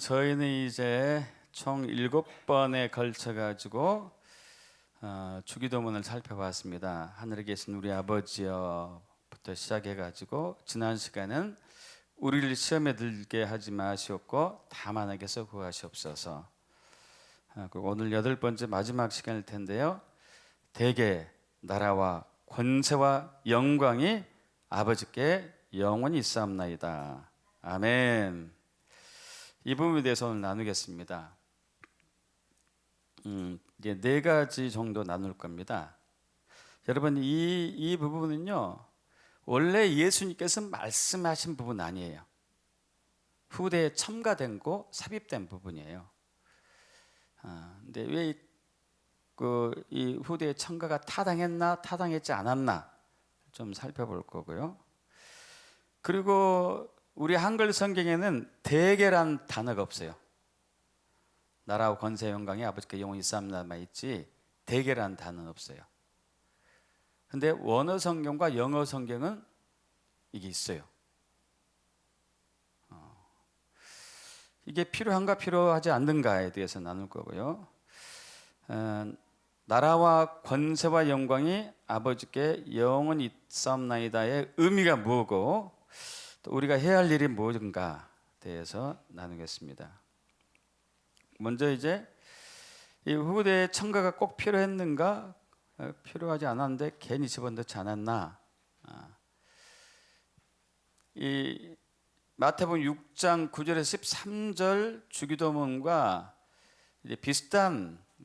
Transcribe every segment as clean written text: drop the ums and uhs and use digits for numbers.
저희는 이제 총 7번에 걸쳐 가지고 주기도문을 살펴봤습니다. 하늘에 계신 우리 아버지여부터 시작해 가지고 지난 시간은 우리를 시험에 들게 하지 마시옵고 다만 악에서 구하시옵소서. 그리고 오늘 8번째 마지막 시간일 텐데요. 대개 나라와 권세와 영광이 아버지께 영원히 있사옵나이다. 아멘. 이 부분에 대해서 오늘 나누겠습니다. 이제 4가지 정도 나눌 겁니다. 여러분 이 부분은요 원래 예수님께서 말씀하신 부분 아니에요. 후대에 첨가된 거 삽입된 부분이에요. 근데 왜 이 후대의 첨가가 타당했나 타당했지 않았나 좀 살펴볼 거고요. 그리고 우리 한글 성경에는 대개란 단어가 없어요. 나라와 권세 영광이 아버지께 영원히 있사옵나이다만 있지 대개란 단어는 없어요. 근데 원어 성경과 영어 성경은 이게 있어요. 이게 필요한가 필요하지 않는가에 대해서 나눌 거고요. 나라와 권세와 영광이 아버지께 영원히 있사옵나이다의 의미가 뭐고 또 우리가 해야 할 일이 무엇인가 대해서 나누겠습니다. 먼저 이제 이 후대의 첨가가 꼭 필요했는가 필요하지 않았는데 괜히 집어넣지 않았나. 이 마태복음 6장 9절에서 13절 주기도문과 이제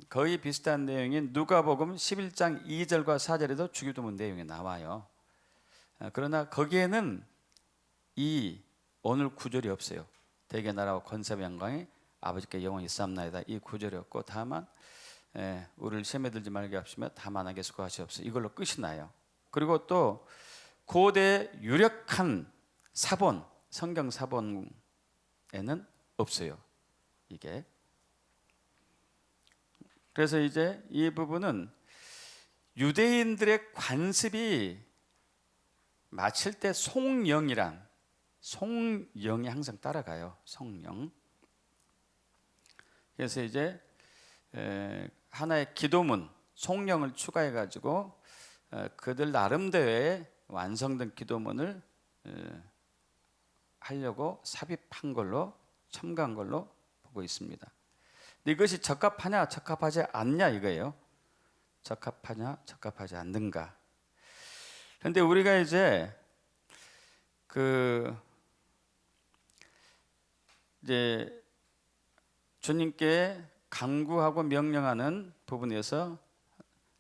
거의 비슷한 내용인 누가복음 11장 2절과 4절에도 주기도문 내용이 나와요. 그러나 거기에는 이 오늘 구절이 없어요. 대개 나라와 권세와 영광이 아버지께 영원히 있사옵나이다 이 구절이 없고 다만 우리를 시험에 들지 말게 하시며 다만 악에서 구하시옵소서 이걸로 끝이 나요. 그리고 또 고대 유력한 사본 성경 사본에는 없어요. 이게 그래서 이제 이 부분은 유대인들의 관습이 마칠 때 송영이 항상 따라가요. 송영. 그래서 이제 하나의 기도문 송영을 추가해 가지고 그들 나름대로의 완성된 기도문을 하려고 삽입한 걸로 첨가한 걸로 보고 있습니다. 이것이 적합하냐 적합하지 않냐 이거예요. 적합하냐 적합하지 않는가. 그런데 우리가 이제 주님께 간구하고 명령하는 부분에서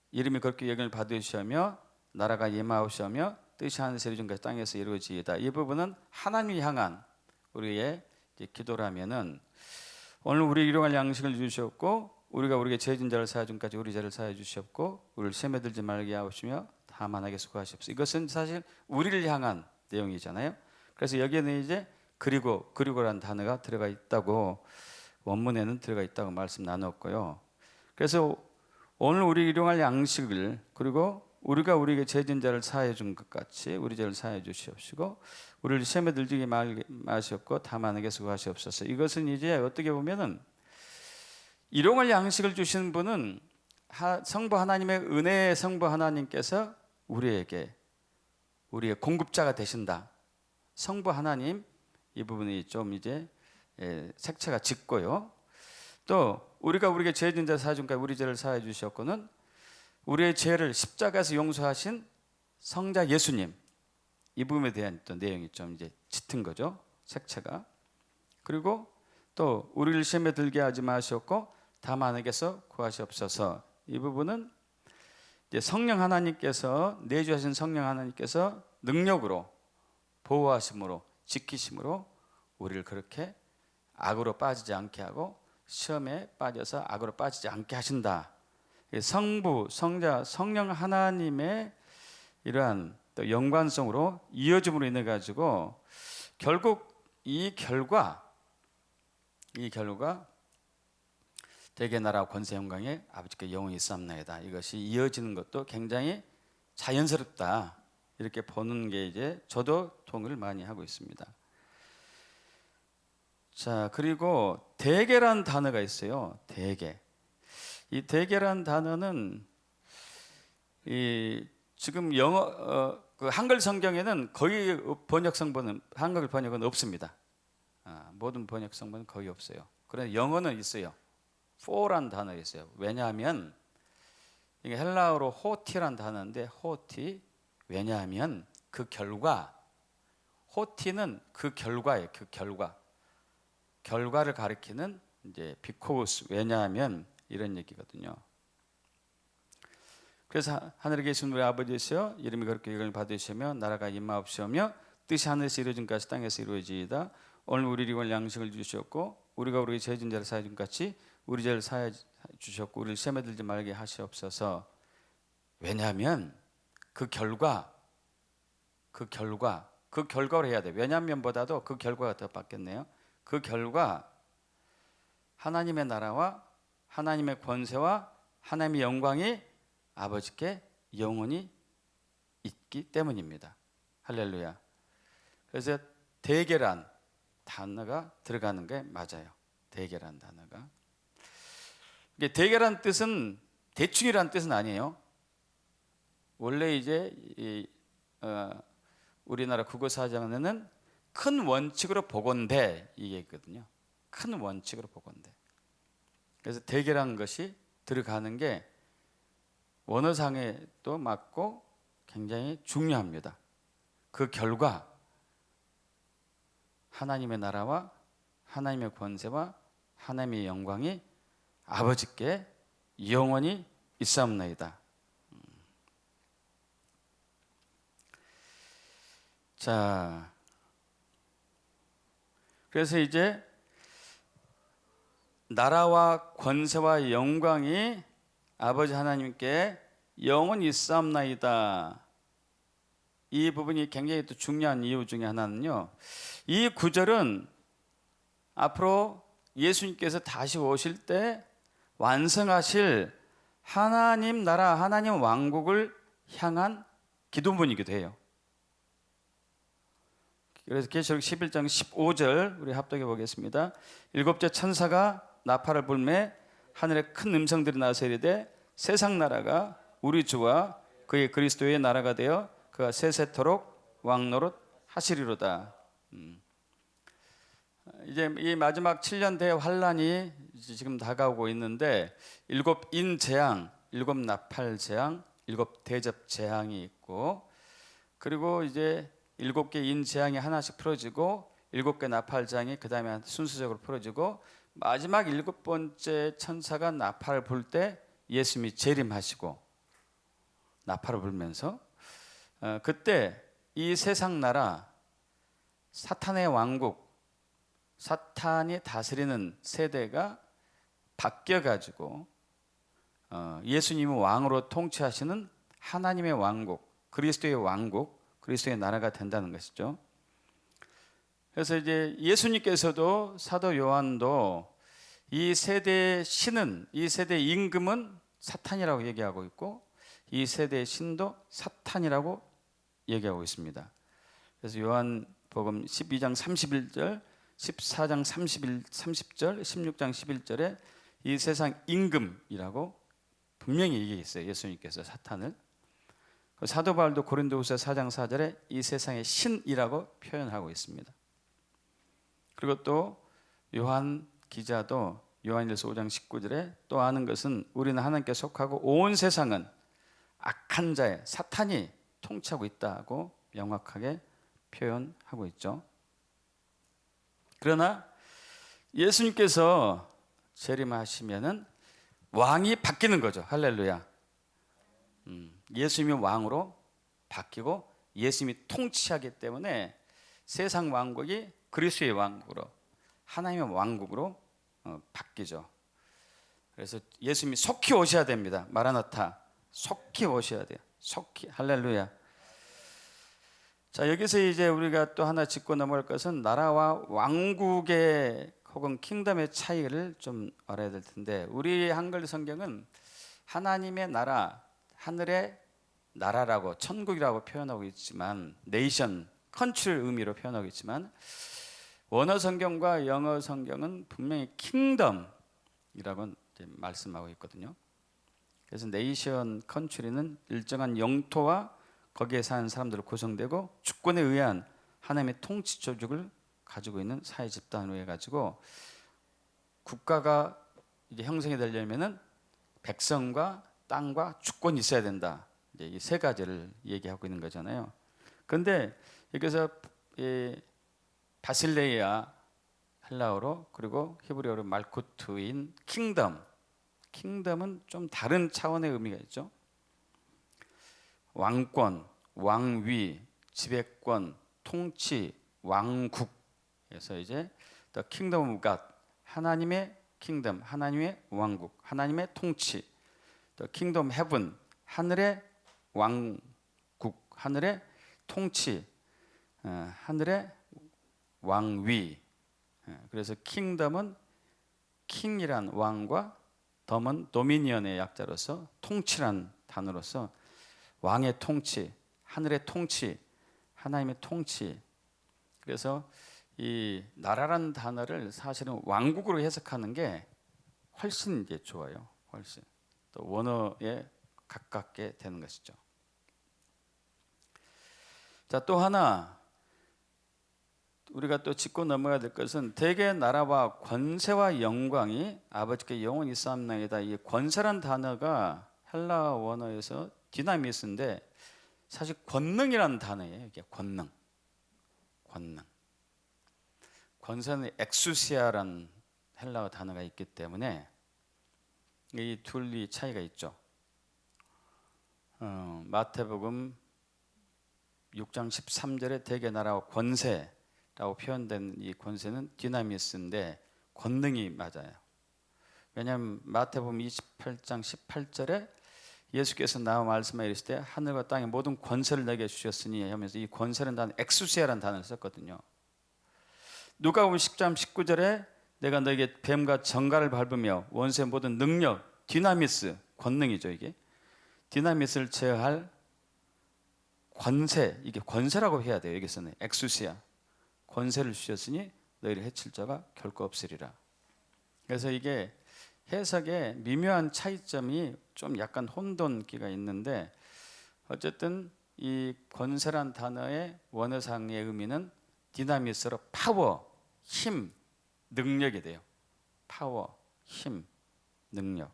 이름이 그렇게 영광을 받으시며 나라가 임하옵시며 뜻이 하늘에서 이룬 것이 땅에서 이루어지이다. 이 부분은 하나님이 향한 우리의 기도라면은 오늘 우리 일용할 양식을 주셨고 우리가 우리에게 죄진 자를 사하여 준까지 우리 죄를 사하여 주셨고 우리를 시험에 들지 말게 하옵시며 다만 악에서 수고하시옵소서. 이것은 사실 우리를 향한 내용이잖아요. 그래서 여기에는 이제 그리고라는 단어가 들어가 있다고 원문에는 들어가 있다고 말씀 나눴고요. 그래서 오늘 우리 일용할 양식을 그리고 우리가 우리에게 죄진 자를 사하여 준 것 같이 우리 죄를 사하여 주시옵시고 우리를 시험에 들지 마시옵고 다만 악에서 구하시옵소서. 이것은 이제 어떻게 보면은 일용할 양식을 주시는 분은 성부 하나님의 은혜의 성부 하나님께서 우리의 공급자가 되신다. 성부 하나님 이 부분이 좀 이제 색채가 짙고요. 또 우리가 우리에게 죄진 자 사하여 준 것 우리 죄를 사하여 주셨고는 우리의 죄를 십자가에서 용서하신 성자 예수님 이 부분에 대한 또 내용이 좀 이제 짙은 거죠. 색채가. 그리고 또 우리를 시험에 들게 하지 마시옵고 다만 악에서 구하시옵소서. 이 부분은 이제 성령 하나님께서 내주하신 성령 하나님께서 능력으로 보호하심으로 지키심으로 우리를 그렇게 악으로 빠지지 않게 하고 시험에 빠져서 악으로 빠지지 않게 하신다. 성부, 성자, 성령 하나님의 이러한 또 연관성으로 이어짐으로 인해 가지고 결국 이 결과 대개 나라 권세 영광에 아버지께 영원히 있사옵나이다. 이것이 이어지는 것도 굉장히 자연스럽다. 이렇게 보는 게 이제 저도 동의를 많이 하고 있습니다. 자, 그리고 대개란 단어가 있어요. 대개. 이 대개란 단어는 이 지금 영어 그 한글 성경에는 거의 번역 성본은 한글 번역은 없습니다. 모든 번역 성본은 거의 없어요. 그런데 영어는 있어요. for란 단어 있어요. 왜냐하면 이게 헬라어로 호티란 단어인데 호티, 왜냐하면 그 결과, 호티는 그 결과예요. 그 결과를 가리키는 이제 because, 왜냐하면 이런 얘기거든요. 그래서 하늘에 계신 우리 아버지시여, 이름이 그렇게 이름을 받으시며 나라가 임하옵시며 뜻이 하늘에서 이루어진 같이 땅에서 이루어지이다. 오늘 우리 일용할 양식을 주셨고 우리가 우리 죄 진 자를 사하여 준 같이 우리 죄를 사하여 주셨고 우리를 시험에 들지 말게 하시옵소서. 왜냐하면 그 결과로 해야 돼. 왜냐하면보다도 그 결과가 더 받겠네요. 그 결과 하나님의 나라와 하나님의 권세와 하나님의 영광이 아버지께 영원히 있기 때문입니다. 할렐루야. 그래서 대개란 단어가 들어가는 게 맞아요. 대개란 단어가. 이게 대개란 뜻은 대충이란 뜻은 아니에요. 원래 이제 우리나라 국어사전에는 큰 원칙으로 보건대 이게 있거든요. 큰 원칙으로 보건대. 그래서 대개란 것이 들어가는 게 원어상에도 맞고 굉장히 중요합니다. 그 결과 하나님의 나라와 하나님의 권세와 하나님의 영광이 아버지께 영원히 있사옵나이다. 자, 그래서 이제 나라와 권세와 영광이 아버지 하나님께 영원히 있사옵나이다. 이 부분이 굉장히 또 중요한 이유 중에 하나는요, 이 구절은 앞으로 예수님께서 다시 오실 때 완성하실 하나님 나라, 하나님 왕국을 향한 기도문이기도 해요. 그래서 계시록 11장 15절 우리 합독해 보겠습니다. 일곱째 천사가 나팔을 불매 하늘에 큰 음성들이 나서 이르되 세상 나라가 우리 주와 그의 그리스도의 나라가 되어 그가 세세토록 왕노릇 하시리로다. 이제 이 마지막 7년 대환란이 지금 다가오고 있는데 일곱 인 재앙, 일곱 나팔 재앙, 일곱 대접 재앙이 있고, 그리고 이제 일곱 개 인 재앙이 하나씩 풀어지고 일곱 개 나팔 재앙이 그 다음에 순서적으로 풀어지고 마지막 일곱 번째 천사가 나팔을 불 때 예수님이 재림하시고 나팔을 불면서 그때 이 세상 나라 사탄의 왕국, 사탄이 다스리는 세대가 바뀌어가지고 예수님이 왕으로 통치하시는 하나님의 왕국, 그리스도의 왕국, 그리스도의 나라가 된다는 것이죠. 그래서 이제 예수님께서도 사도 요한도 이 세대의 신은, 이 세대의 임금은 사탄이라고 얘기하고 있고 이 세대의 신도 사탄이라고 얘기하고 있습니다. 그래서 요한복음 12장 31절, 14장 30절, 16장 11절에 이 세상 임금이라고 분명히 얘기했어요. 예수님께서 사탄을. 사도 바울도 고린도후서 4장 4절에 이 세상의 신이라고 표현하고 있습니다. 그리고 또 요한 기자도 요한일서 5장 19절에 또 아는 것은 우리는 하나님께 속하고 온 세상은 악한 자의 사탄이 통치하고 있다고 명확하게 표현하고 있죠. 그러나 예수님께서 재림하시면은 왕이 바뀌는 거죠. 할렐루야. 예수님이 왕으로 바뀌고 예수님이 통치하기 때문에 세상 왕국이 그리스도의 왕국으로, 하나님의 왕국으로 바뀌죠. 그래서 예수님이 속히 오셔야 됩니다. 마라나타, 속히 오셔야 돼요. 속히. 할렐루야. 자, 여기서 이제 우리가 또 하나 짚고 넘어갈 것은 나라와 왕국의 혹은 킹덤의 차이를 좀 알아야 될 텐데, 우리 한글 성경은 하나님의 나라, 하늘의 나라라고, 천국이라고 표현하고 있지만, 네이션, 컨트리를 의미로 표현하고 있지만, 원어 성경과 영어 성경은 분명히 킹덤이라고 이제 말씀하고 있거든요. 그래서 네이션 컨트리는 일정한 영토와 거기에 사는 사람들로 구성되고 주권에 의한 하나님의 통치 조직을 가지고 있는 사회 집단으로 해가지고 국가가 이제 형성이 되려면은 백성과 땅과 주권이 있어야 된다. 이제 이 세 가지를 얘기하고 있는 거잖아요. 그런데 여기서 이 바실레이아 헬라어로 그리고 히브리어로 말쿠트인 킹덤은 좀 다른 차원의 의미가 있죠. 왕권, 왕위, 지배권, 통치, 왕국. 그래서 이제 The Kingdom of God, 하나님의 킹덤, 하나님의 왕국, 하나님의 통치. The Kingdom of Heaven, 하늘의 왕국, 하늘의 통치, 하늘의 왕위. 그래서 킹덤은 킹이란 왕과 덤은 도미니언의 약자로서 통치란 단어로서 왕의 통치, 하늘의 통치, 하나님의 통치. 그래서 이 나라란 단어를 사실은 왕국으로 해석하는 게 훨씬 이제 좋아요. 훨씬 또 원어에 가깝게 되는 것이죠. 자, 또 하나 우리가 또 짚고 넘어가야 될 것은 대개 나라와 권세와 영광이 아버지께 영원히 있사옵나이다. 이 권세란 단어가 헬라 원어에서 디나미스인데 사실 권능이라는 단어예요. 이게 권능. 권세는 엑수시아라는 헬라어 단어가 있기 때문에 이 둘이 차이가 있죠. 마태복음 6장 13절에 대개 나라와 권세라고 표현된 이 권세는 디나미스인데 권능이 맞아요. 왜냐하면 마태복음 28장 18절에 예수께서 나와 말씀하여 이르실 때 하늘과 땅의 모든 권세를 내게 주셨으니 하면서 이 권세는 단어 엑수시아라는 단어를 썼거든요. 누가복음 10장 19절에 내가 너에게 뱀과 정갈을 밟으며 원수의 모든 능력, 디나미스, 권능이죠. 이게 디나미스를 제어할 권세, 이게 권세라고 해야 돼요. 여기서는 엑수시아, 권세를 주셨으니 너희를 해칠 자가 결코 없으리라. 그래서 이게 해석에 미묘한 차이점이 좀 약간 혼돈기가 있는데 어쨌든 이 권세란 단어의 원어상의 의미는 디나미스로 파워, 힘, 능력이 돼요. 파워, 힘, 능력.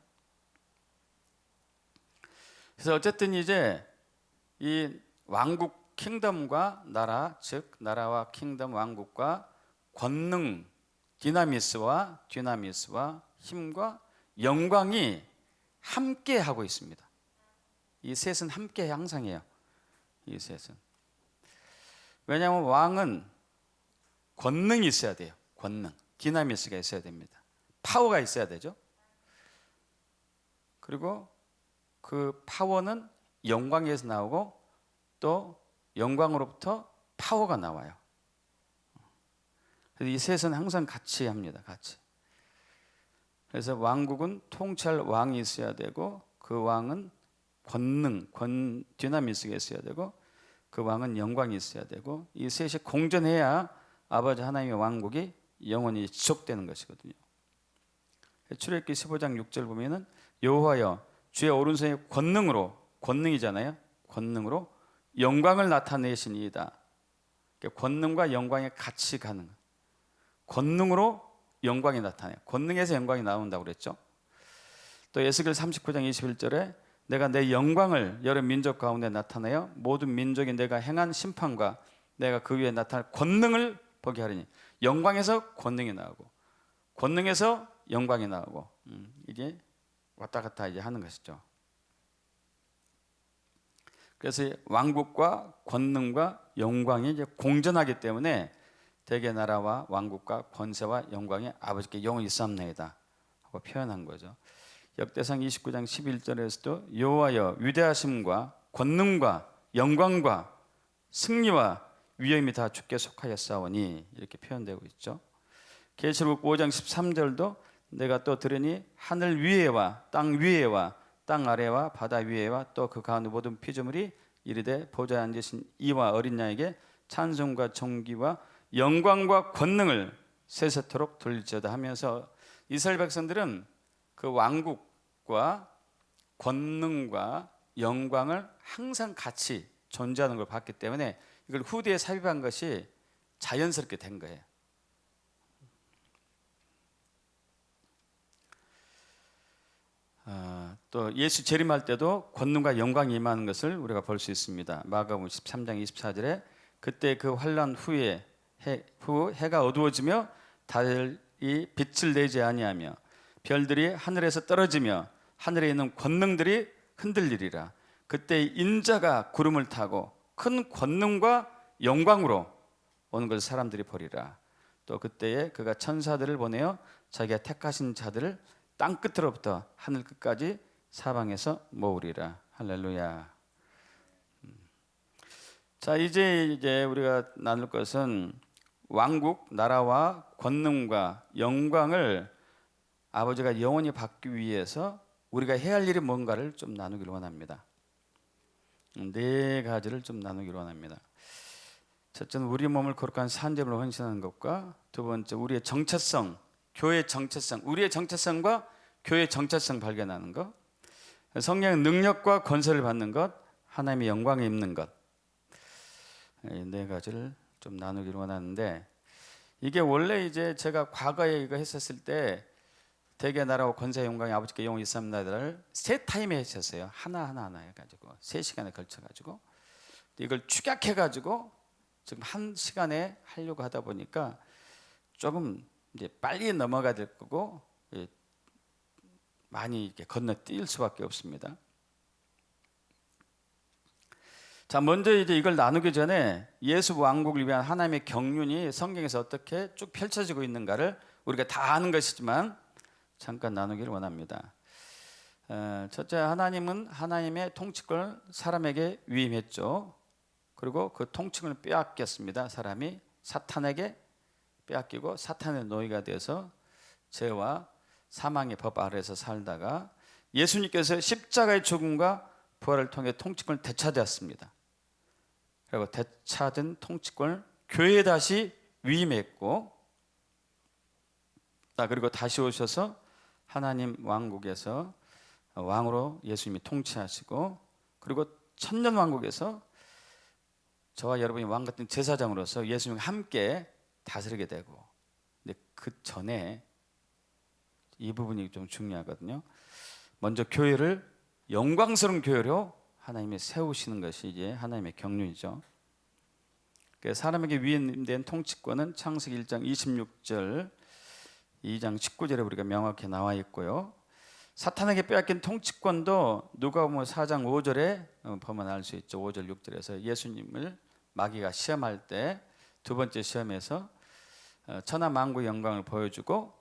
그래서 어쨌든 이제 이 왕국 킹덤과 나라, 즉 나라와 킹덤 왕국과 권능, 디나미스와 힘과 영광이 함께 하고 있습니다. 이 셋은 함께 항상 해요. 이 셋은. 왜냐하면 왕은 권능이 있어야 돼요. 권능, 디나미스가 있어야 됩니다. 파워가 있어야 되죠. 그리고 그 파워는 영광에서 나오고 또 영광으로부터 파워가 나와요. 그래서 이 셋은 항상 같이 합니다. 같이. 그래서 왕국은 통치할 왕이 있어야 되고 그 왕은 권능, 디나미스가 있어야 되고 그 왕은 영광이 있어야 되고 이 셋이 공존해야 아버지 하나님의 왕국이 영원히 지속되는 것이거든요. 출애굽기 15장 6절 보면은 여호와여 주의 오른손의 권능이잖아요. 권능으로 영광을 나타내시니이다. 권능과 영광이 같이 가는 거예요. 권능으로 영광이 나타나요. 권능에서 영광이 나온다고 그랬죠. 또 에스겔 39장 21절에 내가 내 영광을 여러 민족 가운데 나타내어 모든 민족이 내가 행한 심판과 내가 그 위에 나타날 권능을 보게 하리니 영광에서 권능이 나오고 권능에서 영광이 나오고 이게 왔다 갔다 이제 하는 것이죠. 그래서 왕국과 권능과 영광이 이제 공존하기 때문에 대개 나라와 왕국과 권세와 영광이 아버지께 영원히 있사옵나이다 하고 표현한 거죠. 역대상 29장 11절에서도 여호와여 위대하심과 권능과 영광과 승리와 위엄이 다 주께 속하였사오니 이렇게 표현되고 있죠. 계시록 5장 13절도 내가 또 들으니 하늘 위에와 땅 위에와 땅 아래와 바다 위에와 또 그 가운데 모든 피조물이 이르되 보좌에 앉으신 이와 어린 양에게 찬송과 존귀와 영광과 권능을 세세토록 돌릴지어다 하면서 이스라엘 백성들은 그 왕국과 권능과 영광을 항상 같이 존재하는 걸 봤기 때문에 이걸 후대에 삽입한 것이 자연스럽게 된 거예요. 또 예수 재림할 때도 권능과 영광이 임하는 것을 우리가 볼 수 있습니다. 마가복음 13장 24절에 그때 그 환난 후에 해가 어두워지며 달이 빛을 내지 아니하며 별들이 하늘에서 떨어지며 하늘에 있는 권능들이 흔들리리라. 그때 인자가 구름을 타고 큰 권능과 영광으로 오는 것을 사람들이 보리라. 또 그때에 그가 천사들을 보내어 자기가 택하신 자들을 땅 끝으로부터 하늘 끝까지 사방에서 모으리라. 할렐루야. 자, 이제 우리가 나눌 것은 왕국, 나라와 권능과 영광을 아버지가 영원히 받기 위해서 우리가 해야 할 일이 뭔가를 좀 나누기를 원합니다. 네 가지를 좀 나누기를 원합니다. 첫째는 우리 몸을 거룩한 산재물로 헌신하는 것과 두 번째 우리의 정체성, 교회의 정체성, 우리의 정체성과 교회의 정체성 발견하는 것, 성령의 능력과 권세를 받는 것, 하나님의 영광에 입는 것, 이 네 가지를 좀 나누기를 원하는데 이게 원래 이제 제가 과거에 이거 했었을 때 대개 나라와 권세 영광이 아버지께 영원히 있사옵나다를 세 타임에 했었어요. 하나 해가지고 3시간에 걸쳐가지고 이걸 축약해가지고 지금 1시간에 하려고 하다 보니까 조금 이제 빨리 넘어가야 될 거고 많이 이렇게 건너뛸 수밖에 없습니다. 자, 먼저 이제 이걸 나누기 전에 예수 왕국을 위한 하나님의 경륜이 성경에서 어떻게 쭉 펼쳐지고 있는가를 우리가 다 아는 것이지만 잠깐 나누기를 원합니다. 첫째, 하나님은 하나님의 통치권을 사람에게 위임했죠. 그리고 그 통치권을 빼앗겼습니다. 사람이 사탄에게 빼앗기고 사탄의 노예가 돼서 죄와 사망의 법 아래에서 살다가 예수님께서 십자가의 죽음과 부활을 통해 통치권을 되찾았습니다. 그리고 되찾은 통치권을 교회에 다시 위임했고, 그리고 다시 오셔서 하나님 왕국에서 왕으로 예수님이 통치하시고, 그리고 천년 왕국에서 저와 여러분이 왕 같은 제사장으로서 예수님과 함께 다스리게 되고, 근데 그 전에 이 부분이 좀 중요하거든요. 먼저 교회를 영광스러운 교회로 하나님이 세우시는 것이 이제 하나님의 경륜이죠. 사람에게 위임된 통치권은 창세기 1장 26절, 2장 19절에 우리가 명확히 나와 있고요. 사탄에게 빼앗긴 통치권도 누가복음 4장 5절에 보면 알 수 있죠. 5절 6절에서 예수님을 마귀가 시험할 때 두 번째 시험에서 천하 만국의 영광을 보여주고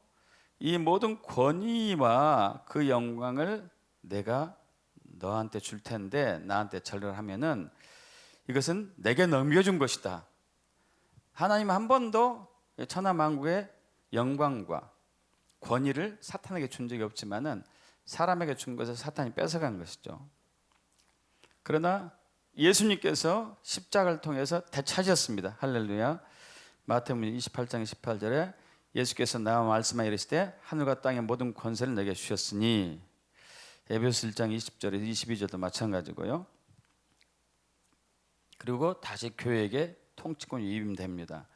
이 모든 권위와 그 영광을 내가 너한테 줄 텐데 나한테 절을 하면은 이것은 내게 넘겨준 것이다. 하나님 한 번도 천하 만국의 영광과 권위를 사탄에게 준 적이 없지만은 사람에게 준 것을 사탄이 뺏어간 것이죠. 그러나 예수님께서 십자가를 통해서 되찾으셨습니다. 할렐루야. 마태복음 28장 18절에 예수께서 나와 말씀하여 이르시되 하늘과 땅의 모든 권세를 내게 주셨으니, 에베소 1장 20절에서 22절도 마찬가지고요. 그리고 다시 교회에게 통치권이 위임됩니다.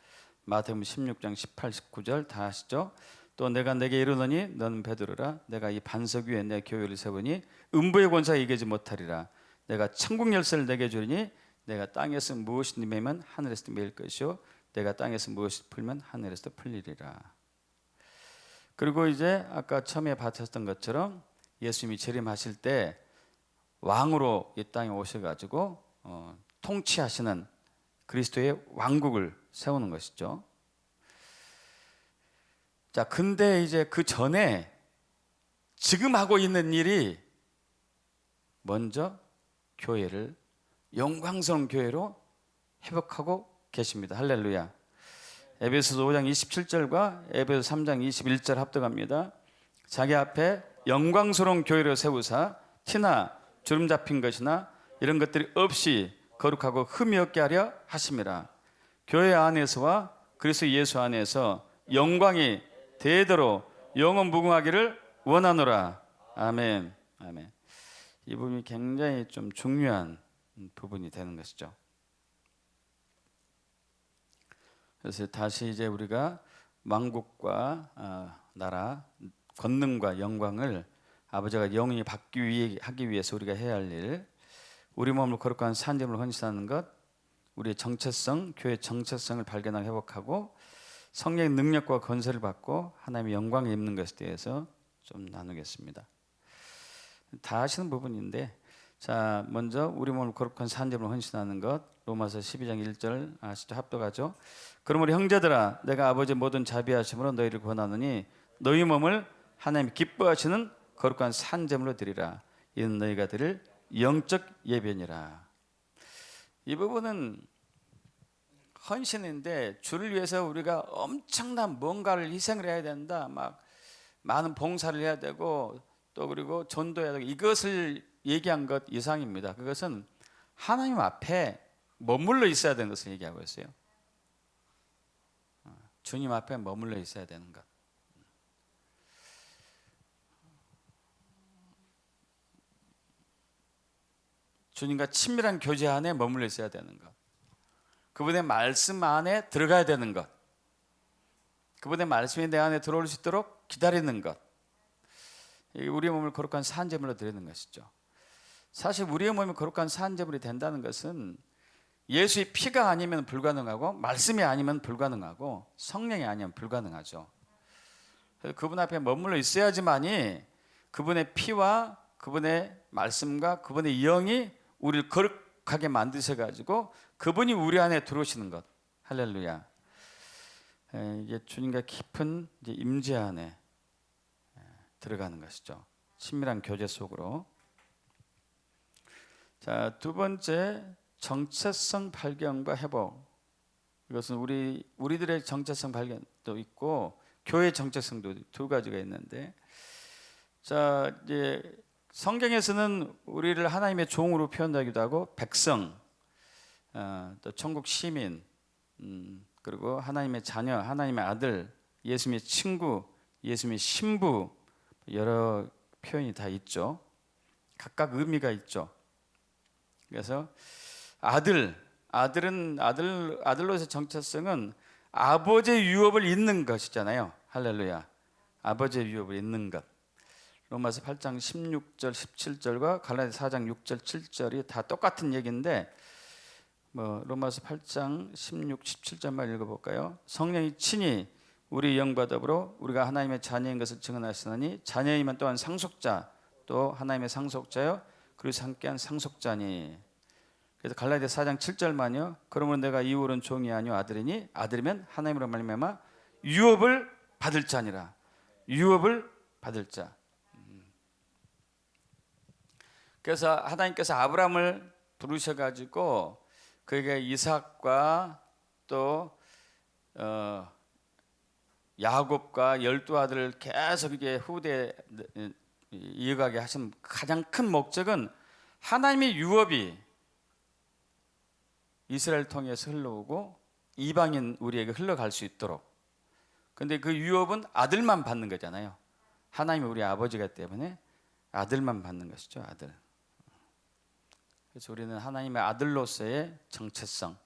마태복음 16장 18, 19절 다 아시죠? 또 내가 내게 이르노니 너는 베드로라. 내가 이 반석 위에 내 교회를 세우니 음부의 권세가 이기지 못하리라. 내가 천국 열쇠를 내게 주리니 내가 땅에서 무엇이 매면 하늘에서도 매일 것이요 내가 땅에서 무엇이 풀면 하늘에서도 풀리리라. 그리고 이제 아까 처음에 봤었던 것처럼 예수님이 재림하실 때 왕으로 이 땅에 오셔가지고 통치하시는 그리스도의 왕국을 세우는 것이죠. 자, 근데 이제 그 전에 지금 하고 있는 일이 먼저 교회를 영광스러운 교회로 회복하고 계십니다. 할렐루야. 에베소서 5장 27절과 에베소 3장 21절 합독합니다. 자기 앞에 영광스러운 교회를 세우사 티나 주름 잡힌 것이나 이런 것들이 없이 거룩하고 흠이 없게 하려 하심이라. 교회 안에서와 그리스도 예수 안에서 영광이 대대로 영원 무궁하기를 원하노라. 아멘. 아멘. 이 부분이 굉장히 좀 중요한 부분이 되는 것이죠. 그래서 다시 이제 우리가 왕국과 나라, 권능과 영광을 아버지가 영원히 받기 하기 위해서 우리가 해야 할 일, 우리 몸을 거룩한 산재물로 헌신하는 것, 우리의 정체성, 교회의 정체성을 발견하고 회복하고 성령의 능력과 건설을 받고 하나님의 영광에 입는 것에 대해서 좀 나누겠습니다. 다 아시는 부분인데, 자, 먼저 우리 몸을 거룩한 산재물로 헌신하는 것, 로마서 12장 1절 아시죠? 합독하죠. 그러므로 형제들아, 내가 아버지의 모든 자비하심으로 너희를 권하노니 너희 몸을 하나님 기뻐하시는 거룩한 산재물로 드리라. 이는 너희가 드릴 영적 예배니라. 이 부분은 헌신인데, 주를 위해서 우리가 엄청난 뭔가를 희생을 해야 된다, 막 많은 봉사를 해야 되고 또 그리고 전도해야 되고, 이것을 얘기한 것 이상입니다. 그것은 하나님 앞에 머물러 있어야 되는 것을 얘기하고 있어요. 주님 앞에 머물러 있어야 되는 것. 주님과 친밀한 교제 안에 머물러 있어야 되는 것. 그분의 말씀 안에 들어가야 되는 것. 그분의 말씀이 내 안에 들어올 수 있도록 기다리는 것. 우리의 몸을 거룩한 산제물로 드리는 것이죠. 사실 우리의 몸이 거룩한 산제물이 된다는 것은 예수의 피가 아니면 불가능하고, 말씀이 아니면 불가능하고, 성령이 아니면 불가능하죠. 그래서 그분 앞에 머물러 있어야지만이 그분의 피와 그분의 말씀과 그분의 영이 우리를 거룩하게 만드셔가지고 그분이 우리 안에 들어오시는 것. 할렐루야. 이게 주님과 깊은 임재 안에 들어가는 것이죠. 친밀한 교제 속으로. 자, 두 번째, 정체성 발견과 회복. 이것은 우리들의 정체성 발견도 있고 교회의 정체성도 두 가지가 있는데, 자, 이제 성경에서는 우리를 하나님의 종으로 표현하기도 하고 백성, 또 천국 시민, 그리고 하나님의 자녀, 하나님의 아들, 예수님의 친구, 예수님의 신부, 여러 표현이 다 있죠. 각각 의미가 있죠. 그래서 아들로서의 정체성은 아버지의 유업을 잇는 것이잖아요. 할렐루야. 아버지의 유업을 잇는 것. 로마서 8장 16절 17절과 갈라디아 4장 6절 7절이 다 똑같은 얘기인데, 로마서 8장 16, 17절만 읽어볼까요? 성령이 친히 우리 영과 더불어 우리가 하나님의 자녀인 것을 증언하시나니 자녀이면 또한 상속자, 또 하나님의 상속자요 그리고 함께한 상속자니. 그래서 갈라디아 4장 7절만요. 그러므로 내가 이후로는 종이 아니요 아들이니 아들이면 하나님으로 말미암아 유업을 받을 자니라. 유업을 받을 자. 그래서 하나님께서 아브라함을 부르셔가지고 그에게 이삭과 또 야곱과 12아들을 계속 이게 후대에 이어가게 하신 가장 큰 목적은 하나님의 유업이 이스라엘 통해서 흘러오고 이방인 우리에게 흘러갈 수 있도록. 근데 그 유업은 아들만 받는 거잖아요. 하나님이 우리 아버지가 때문에 아들만 받는 것이죠. 아들. 그래서 우리는 하나님의 아들로서의 정체성,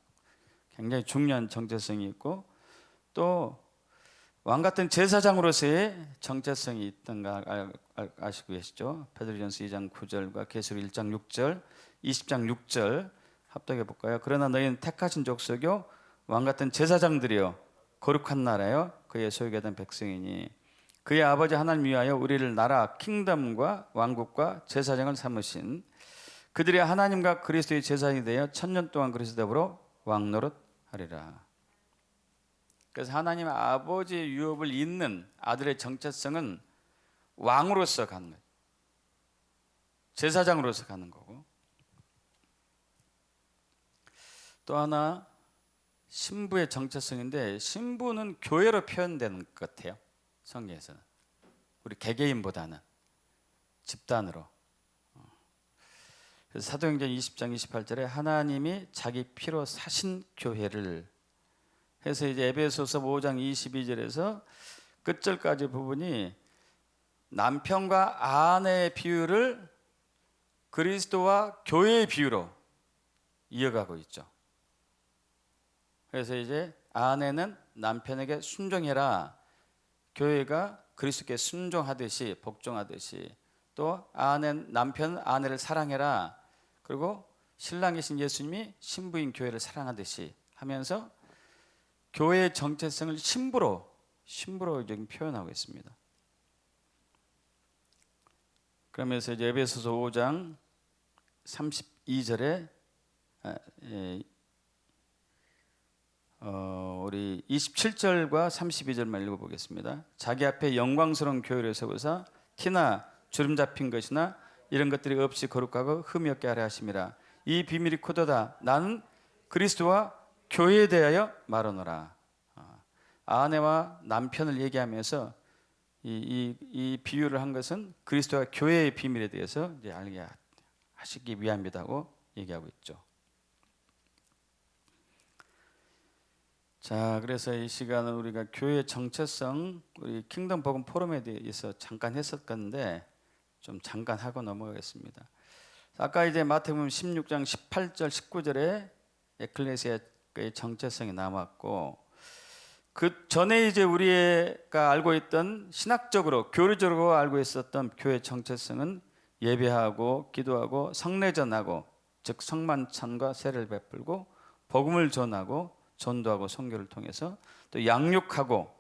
굉장히 중요한 정체성이 있고, 또 왕같은 제사장으로서의 정체성이 있던가 아시고 계시죠? 베드로전서 2장 9절과 계시록 1장 6절, 20장 6절 합독해 볼까요? 그러나 너희는 택하신 족속이요 왕같은 제사장들이요 거룩한 나라요 그의 소유가 된 백성이니 그의 아버지 하나님 위하여 우리를 나라 킹덤과 왕국과 제사장을 삼으신 그들이 하나님과 그리스도의 제사장이 되어 1000년 동안 그리스도 더불어 왕노릇하리라. 그래서 하나님 아버지의 유업을 잇는 아들의 정체성은 왕으로서 가는 거예요. 제사장으로서 가는 거고, 또 하나 신부의 정체성인데, 신부는 교회로 표현되는 것 같아요. 성경에서는 우리 개개인보다는 집단으로. 그래서 사도행전 20장 28절에 하나님이 자기 피로 사신 교회를 해서 이제 에베소서 5장 22절에서 끝절까지 부분이 남편과 아내의 비유를 그리스도와 교회의 비유로 이어가고 있죠. 그래서 이제 아내는 남편에게 순종해라. 교회가 그리스도께 순종하듯이 복종하듯이 또 남편은 아내를 사랑해라. 그리고 신랑이신 예수님이 신부인 교회를 사랑하듯이 하면서 교회의 정체성을 신부로 지금 표현하고 있습니다. 그러면서 이제 에베소서 5장 32절에 우리 27절과 32절만 읽어보겠습니다. 자기 앞에 영광스러운 교회를 세우사 티나 주름 잡힌 것이나 이런 것들이 없이 거룩하고 흠이 없게 하려 하심이라. 이 비밀이 코도다. 나는 그리스도와 교회에 대하여 말하노라. 아내와 남편을 얘기하면서 이 비유를 한 것은 그리스도와 교회의 비밀에 대해서 이제 알게 하시기 위함이라고 얘기하고 있죠. 자, 그래서 이 시간은 우리가 교회의 정체성, 우리 킹덤 복음 포럼에 대해서 잠깐 했었건데 좀 잠깐 하고 넘어가겠습니다. 아까 이제 마태복음 16장 18절 19절에 에클레시아의 정체성이 남았고, 그 전에 이제 우리가 알고 있던 신학적으로 교리적으로 알고 있었던 교회 정체성은 예배하고 기도하고 성례전하고, 즉 성만찬과 세례를 베풀고 복음을 전하고 전도하고 선교를 통해서 또 양육하고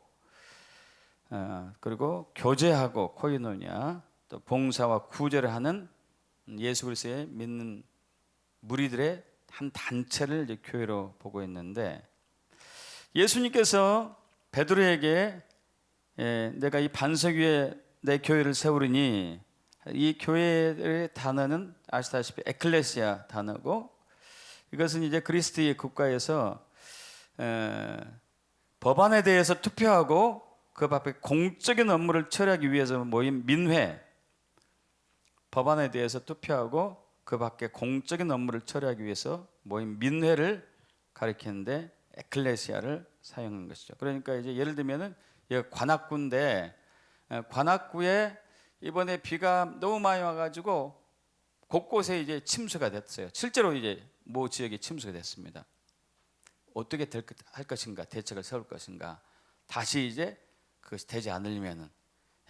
그리고 교제하고 코이노니아, 또 봉사와 구제를 하는 예수 그리스도의 믿는 무리들의 한 단체를 이제 교회로 보고 있는데, 예수님께서 베드로에게 내가 이 반석 위에 내 교회를 세우리니, 이 교회의 단어는 아시다시피 에클레시아 단어고, 이것은 이제 그리스도의 국가에서 법안에 대해서 투표하고 그 앞에 공적인 업무를 처리하기 위해서 모인 민회, 법안에 대해서 투표하고 그 밖에 공적인 업무를 처리하기 위해서 모인 민회를 가리키는데 에클레시아를 사용한 것이죠. 그러니까 이제 예를 들면은 관악구인데, 관악구에 이번에 비가 너무 많이 와가지고 곳곳에 이제 침수가 됐어요. 실제로 이제 모 지역에 침수가 됐습니다. 어떻게 할 것인가, 대책을 세울 것인가, 다시 이제 그것이 되지 않으려면은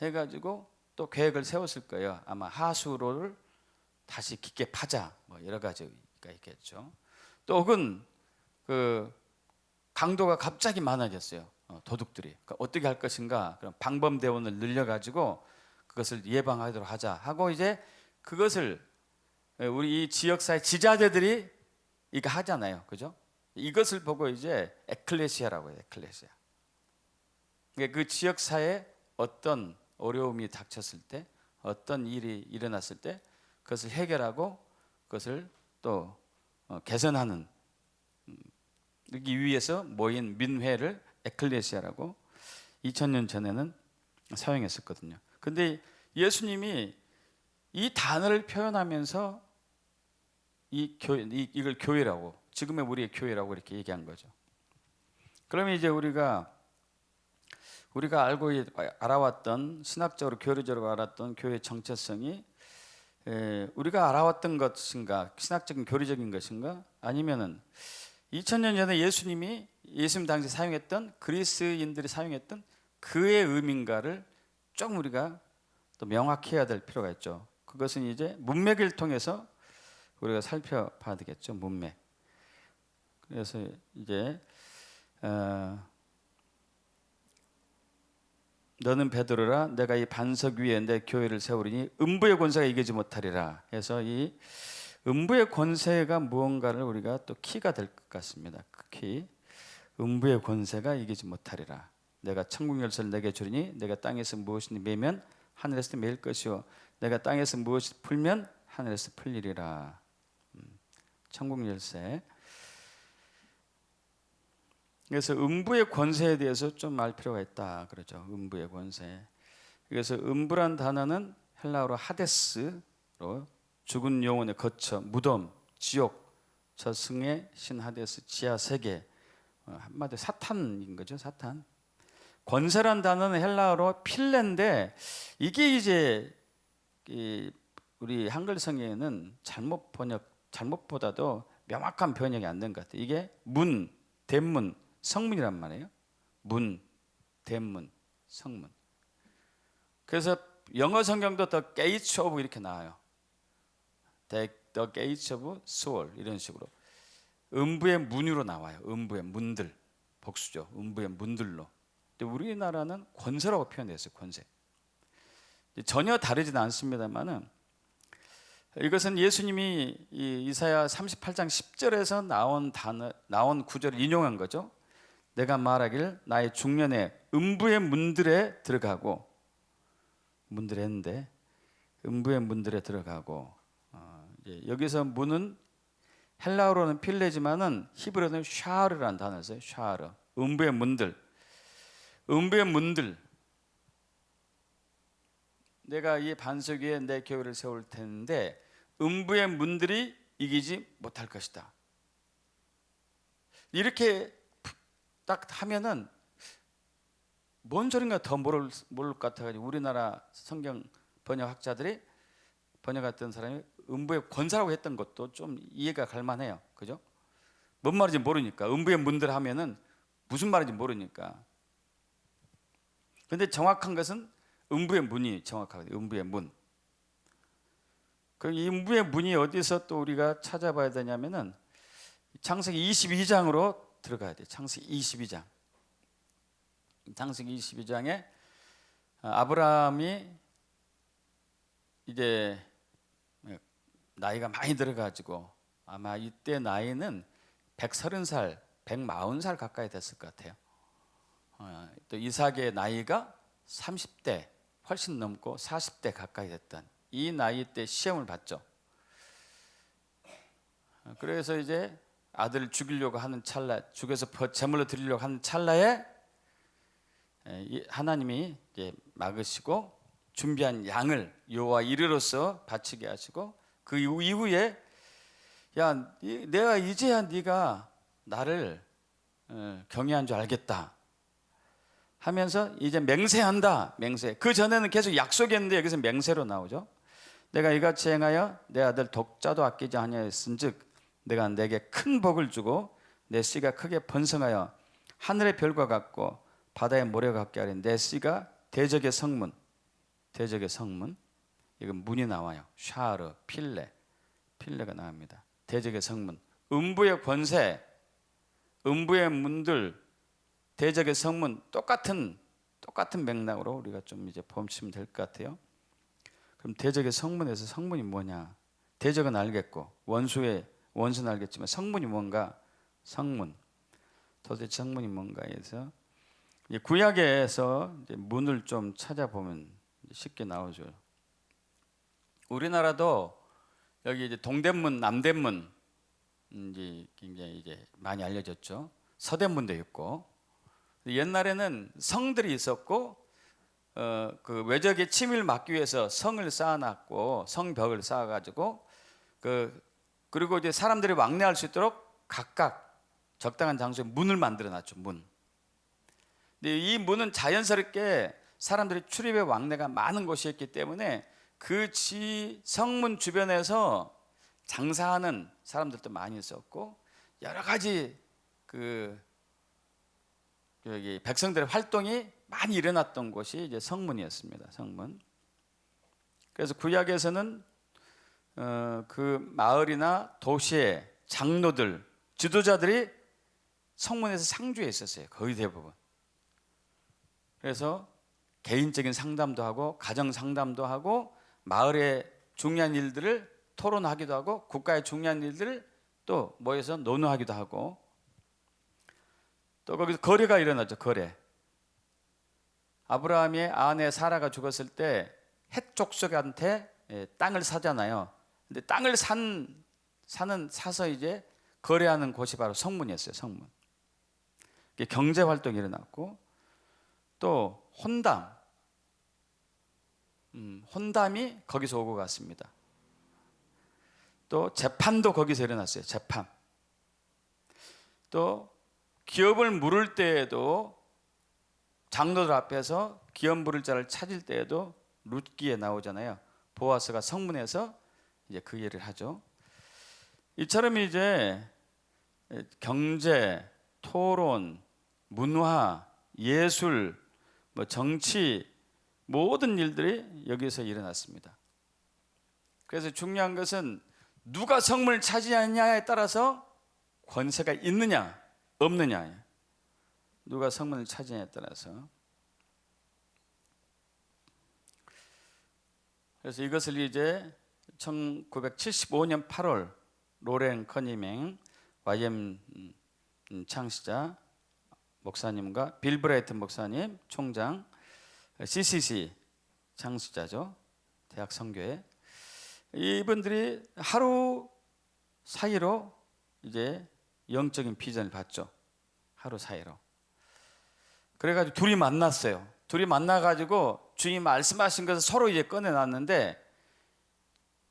해가지고 또 계획을 세웠을 거예요. 아마 하수로를 다시 깊게 파자, 뭐 여러 가지가 있겠죠. 또 혹은 그 강도가 갑자기 많아졌어요. 도둑들이. 그러니까 어떻게 할 것인가, 그럼 방범대원을 늘려가지고 그것을 예방하도록 하자 하고, 이제 그것을 우리 이 지역사회 지자체들이 이거 하잖아요, 그죠? 이것을 보고 이제 에클레시아라고 해요. 에클레시아. 그 지역사회에 어떤 어려움이 닥쳤을 때, 어떤 일이 일어났을 때 그것을 해결하고 그것을 또 개선하는 이 위해서 모인 민회를 에클레시아라고 2000년 전에는 사용했었거든요. 근데 예수님이 이 단어를 표현하면서 이걸 교회라고, 지금의 우리의 교회라고 이렇게 얘기한 거죠. 그러면 이제 우리가 알아왔던, 신학적으로 교리적으로 알았던 교회의 정체성이 우리가 알아왔던 것인가, 신학적인 교리적인 것인가, 아니면은 2000년 전에 예수님 당시 사용했던, 그리스인들이 사용했던 그의 의미인가를 좀 우리가 또 명확히 해야 될 필요가 있죠. 그것은 이제 문맥을 통해서 우리가 살펴봐야 되겠죠. 문맥. 그래서 이제 너는 베드로라, 내가 이 반석 위에 내 교회를 세우리니 음부의 권세가 이기지 못하리라 해서, 이 음부의 권세가 무언가를 우리가 또 키가 될 것 같습니다. 그 키, 음부의 권세가 이기지 못하리라. 내가 천국 열쇠를 내게 주리니 내가 땅에서 무엇이 매면 하늘에서 매일 것이요 내가 땅에서 무엇이 풀면 하늘에서 풀리리라. 천국 열쇠. 그래서 음부의 권세에 대해서 좀 알 필요가 있다 그러죠. 음부의 권세. 그래서 음부란 단어는 헬라어로 하데스로 죽은 영혼의 거처, 무덤, 지옥, 저승의 신 하데스, 지하 세계, 한마디로 사탄인 거죠. 사탄. 권세란 단어는 헬라어로 필레인데 이게 이제 우리 한글 성에는 잘못보다도 명확한 번역이 안 된 것 같아요. 이게 문, 대문, 성문이란 말이에요. 문, 대문, 성문. 그래서 영어 성경도 The Gates of 이렇게 나와요. The Gates of Soul 이런 식으로. 음부의 문으로 나와요. 음부의 문들. 복수죠. 음부의 문들로. 근데 우리나라는 권세라고 표현했어요. 권세. 전혀 다르진 않습니다만은 이것은 예수님이 이사야 38장 10절에서 나온 구절을 인용한 거죠. 내가 말하길 나의 중년에 음부의 문들에 들어가고 문들 했는데 음부의 문들에 들어가고 여기서 문은 헬라어로는 필레지만은 히브리어는 샤르라는 단어를 써요. 샤르. 음부의 문들. 음부의 문들. 내가 이 반석 위에 내 교회를 세울 텐데 음부의 문들이 이기지 못할 것이다. 이렇게 딱 하면은 뭔 소린가 더 모를 것 같아가지고 우리나라 성경 번역학자들이 번역했던 사람이 음부의 권사라고 했던 것도 좀 이해가 갈 만해요. 그죠? 뭔 말인지 모르니까. 음부의 문들 하면은 무슨 말인지 모르니까. 근데 정확한 것은 음부의 문이 정확하거든요. 음부의 문. 그럼 이 음부의 문이 어디서 또 우리가 찾아봐야 되냐면은 창세기 22장으로 들어가야 돼요. 창세기 22장. 창세기 22장에 아브라함이 이제 나이가 많이 들어가지고 아마 이때 나이는 130살, 140살 가까이 됐을 것 같아요. 또 이삭의 나이가 30대 훨씬 넘고 40대 가까이 됐던 이 나이 때 시험을 받죠. 그래서 이제 아들을 죽이려고 하는 찰나, 죽여서 제물로 드리려고 하는 찰나에 하나님이 이제 막으시고 준비한 양을 여호와 이르로서 바치게 하시고 그 이후에 야 내가 이제야 네가 나를 경외한 줄 알겠다 하면서 이제 맹세한다. 맹세. 그 전에는 계속 약속했는데 여기서 맹세로 나오죠. 내가 이같이 행하여 내 아들 독자도 아끼지 아니하였은즉 내가 내게 큰 복을 주고 내 씨가 크게 번성하여 하늘의 별과 같고 바다의 모래와 같게 하리니 내 씨가 대적의 성문. 대적의 성문. 이건 문이 나와요. 샤르, 필레가 나옵니다. 대적의 성문. 음부의 권세, 음부의 문들, 대적의 성문 똑같은 맥락으로 우리가 좀 이제 보시면 될 것 같아요. 그럼 대적의 성문에서 성문이 뭐냐? 대적은 알겠고 원수는 알겠지만 성문이 뭔가? 성문. 도대체 성문이 뭔가 해서 구약에서 이제 문을 좀 찾아보면 쉽게 나오죠. 우리나라도 여기 이제 동대문, 남대문 이제 굉장히 이제 많이 알려졌죠. 서대문도 있고 옛날에는 성들이 있었고 그 외적의 침입을 막기 위해서 성을 쌓아놨고 성벽을 쌓아가지고 그리고 이제 사람들이 왕래할 수 있도록 각각 적당한 장소에 문을 만들어놨죠. 문. 근데 이 문은 자연스럽게 사람들이 출입의 왕래가 많은 곳이었기 때문에 그 성문 주변에서 장사하는 사람들도 많이 있었고 여러 가지 여기 백성들의 활동이 많이 일어났던 곳이 이제 성문이었습니다. 성문. 그래서 구약에서는 그 마을이나 도시의 장로들, 지도자들이 성문에서 상주해 있었어요. 거의 대부분. 그래서 개인적인 상담도 하고 가정 상담도 하고 마을의 중요한 일들을 토론하기도 하고 국가의 중요한 일들을 또 모여서 논의하기도 하고 또 거기서 거래가 일어나죠. 거래. 아브라함의 아내 사라가 죽었을 때 헷 족속한테 땅을 사잖아요. 근데 땅을 사서 이제 거래하는 곳이 바로 성문이었어요. 성문. 경제 활동이 일어났고 또 혼담이 거기서 오고 갔습니다. 또 재판도 거기서 일어났어요. 재판. 또 기업을 물을 때에도 장로들 앞에서 기업 물을 자를 찾을 때에도 룻기에 나오잖아요. 보아스가 성문에서 이제 그 일을 하죠. 이처럼 이제 경제, 토론, 문화, 예술, 뭐 정치 모든 일들이 여기서 일어났습니다. 그래서 중요한 것은 누가 성문을 차지하느냐에 따라서 권세가 있느냐 없느냐, 누가 성문을 차지하느냐에 따라서. 그래서 이것을 이제 1975년 8월 로렌 커니맹 YM 창시자 목사님과 빌 브라이튼 목사님 총장, CCC 창시자죠, 대학 선교회, 이분들이 하루 사이로 이제 영적인 비전을 받죠. 하루 사이로. 그래가지고 둘이 만났어요. 둘이 만나가지고 주님 말씀하신 것을 서로 이제 꺼내놨는데,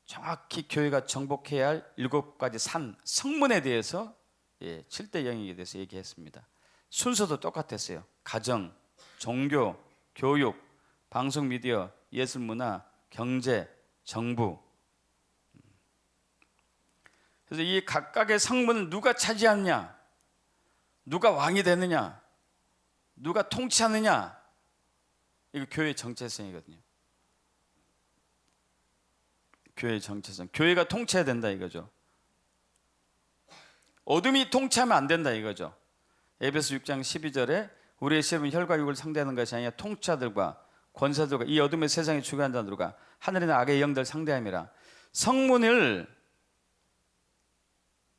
정확히 교회가 정복해야 할 7가지 산 성문에 대해서 7대 영역에 대해서 얘기했습니다. 순서도 똑같았어요. 가정, 종교, 교육, 방송 미디어, 예술 문화, 경제, 정부. 그래서 이 각각의 성문을 누가 차지하느냐, 누가 왕이 되느냐, 누가 통치하느냐, 이거 교회의 정체성이거든요. 교회의 정체성. 교회가 통치해야 된다 이거죠. 어둠이 통치하면 안 된다 이거죠. 에베소 6장 12절에 우리의 시험은 혈과 육을 상대하는 것이 아니라 통치자들과 권사들과 이 어둠의 세상에 주관한 자들과 하늘의 악의 영들 상대함이라. 성문을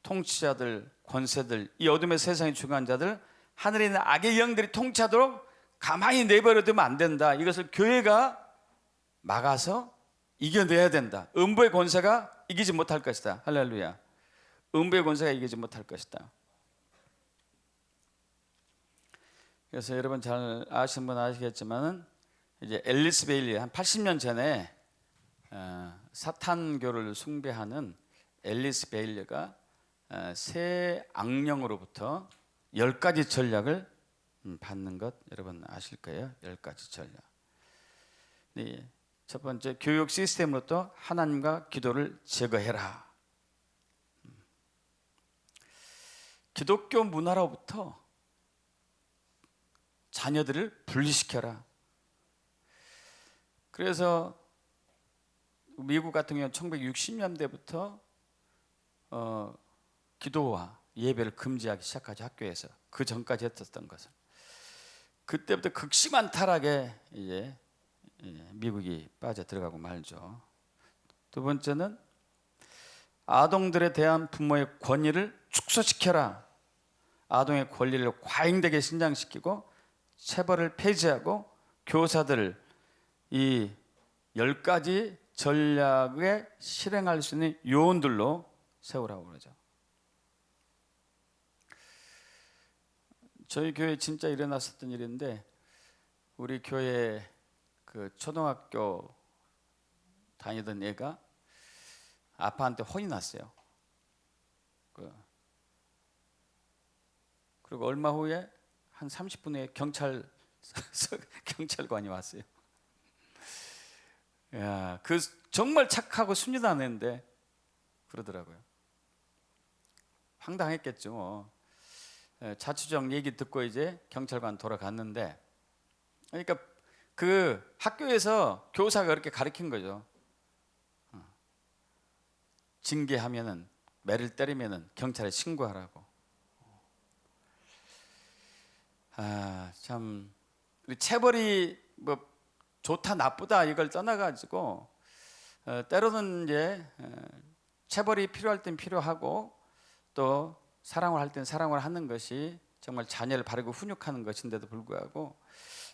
통치자들, 권세들, 이 어둠의 세상에 주관한 자들, 하늘에 있는 악의 영들이 통치하도록 가만히 내버려 두면 안 된다. 이것을 교회가 막아서 이겨내야 된다. 음부의 권세가 이기지 못할 것이다. 할렐루야. 음부의 권세가 이기지 못할 것이다. 그래서 여러분 잘 아시는 분 아시겠지만은 이제 앨리스 베일리 한 80년 전에 사탄교를 숭배하는 앨리스 베일리가 새 악령으로부터 10가지 전략을 받는 것 여러분 아실 거예요. 10가지 전략. 네. 첫 번째, 교육 시스템으로부터 하나님과 기도를 제거해라. 기독교 문화로부터 자녀들을 분리시켜라. 그래서 미국 같은 경우는 1960년대부터 기도와 예배를 금지하기 시작하죠. 학교에서. 그 전까지 했었던 것은. 그때부터 극심한 타락에 이제 미국이 빠져 들어가고 말죠. 두 번째는 아동들에 대한 부모의 권위를 축소시켜라. 아동의 권리를 과잉되게 신장시키고 체벌을 폐지하고 교사들을 이 10가지 전략에 실행할 수 있는 요원들로 세우라고 그러죠. 저희 교회에 진짜 일어났었던 일인데, 우리 교회 그 초등학교 다니던 애가 아빠한테 혼이 났어요. 그리고 얼마 후에 한 30분 후에 경찰관이 왔어요. 야, 그 정말 착하고 순진한 애인데 그러더라고요. 황당했겠죠. 뭐. 자취정 얘기 듣고 이제 경찰관 돌아갔는데, 그러니까 그 학교에서 교사가 그렇게 가르친 거죠. 징계하면은, 매를 때리면은 경찰에 신고하라고. 참 체벌이 뭐 좋다 나쁘다 이걸 떠나가지고 때로는 이제 체벌이 필요할 땐 필요하고 또 사랑을 할 땐 사랑을 하는 것이 정말 자녀를 바르고 훈육하는 것인데도 불구하고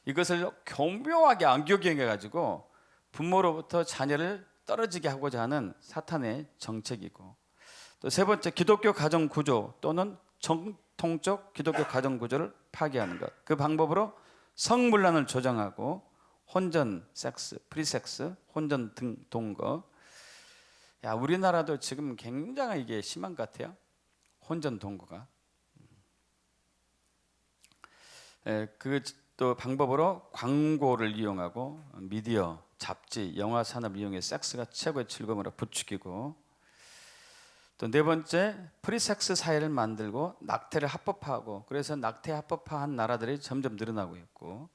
이것을 교묘하게 악용해가지고 부모로부터 자녀를 떨어지게 하고자 하는 사탄의 정책이고, 또 세 번째, 기독교 가정 구조 또는 정통적 기독교 가정 구조를 파괴하는 것. 그 방법으로 성문란을 조장하고 혼전 섹스, 프리섹스, 혼전 등 동거. 야, 우리나라도 지금 굉장히 이게 심한 것 같아요. 혼전 동거가. 그 또 방법으로 광고를 이용하고 미디어, 잡지, 영화 산업을 이용해 섹스가 최고의 즐거움으로 부추기고, 또 네 번째 프리섹스 사회를 만들고 낙태를 합법화하고, 그래서 낙태 합법화한 나라들이 점점 늘어나고 있고,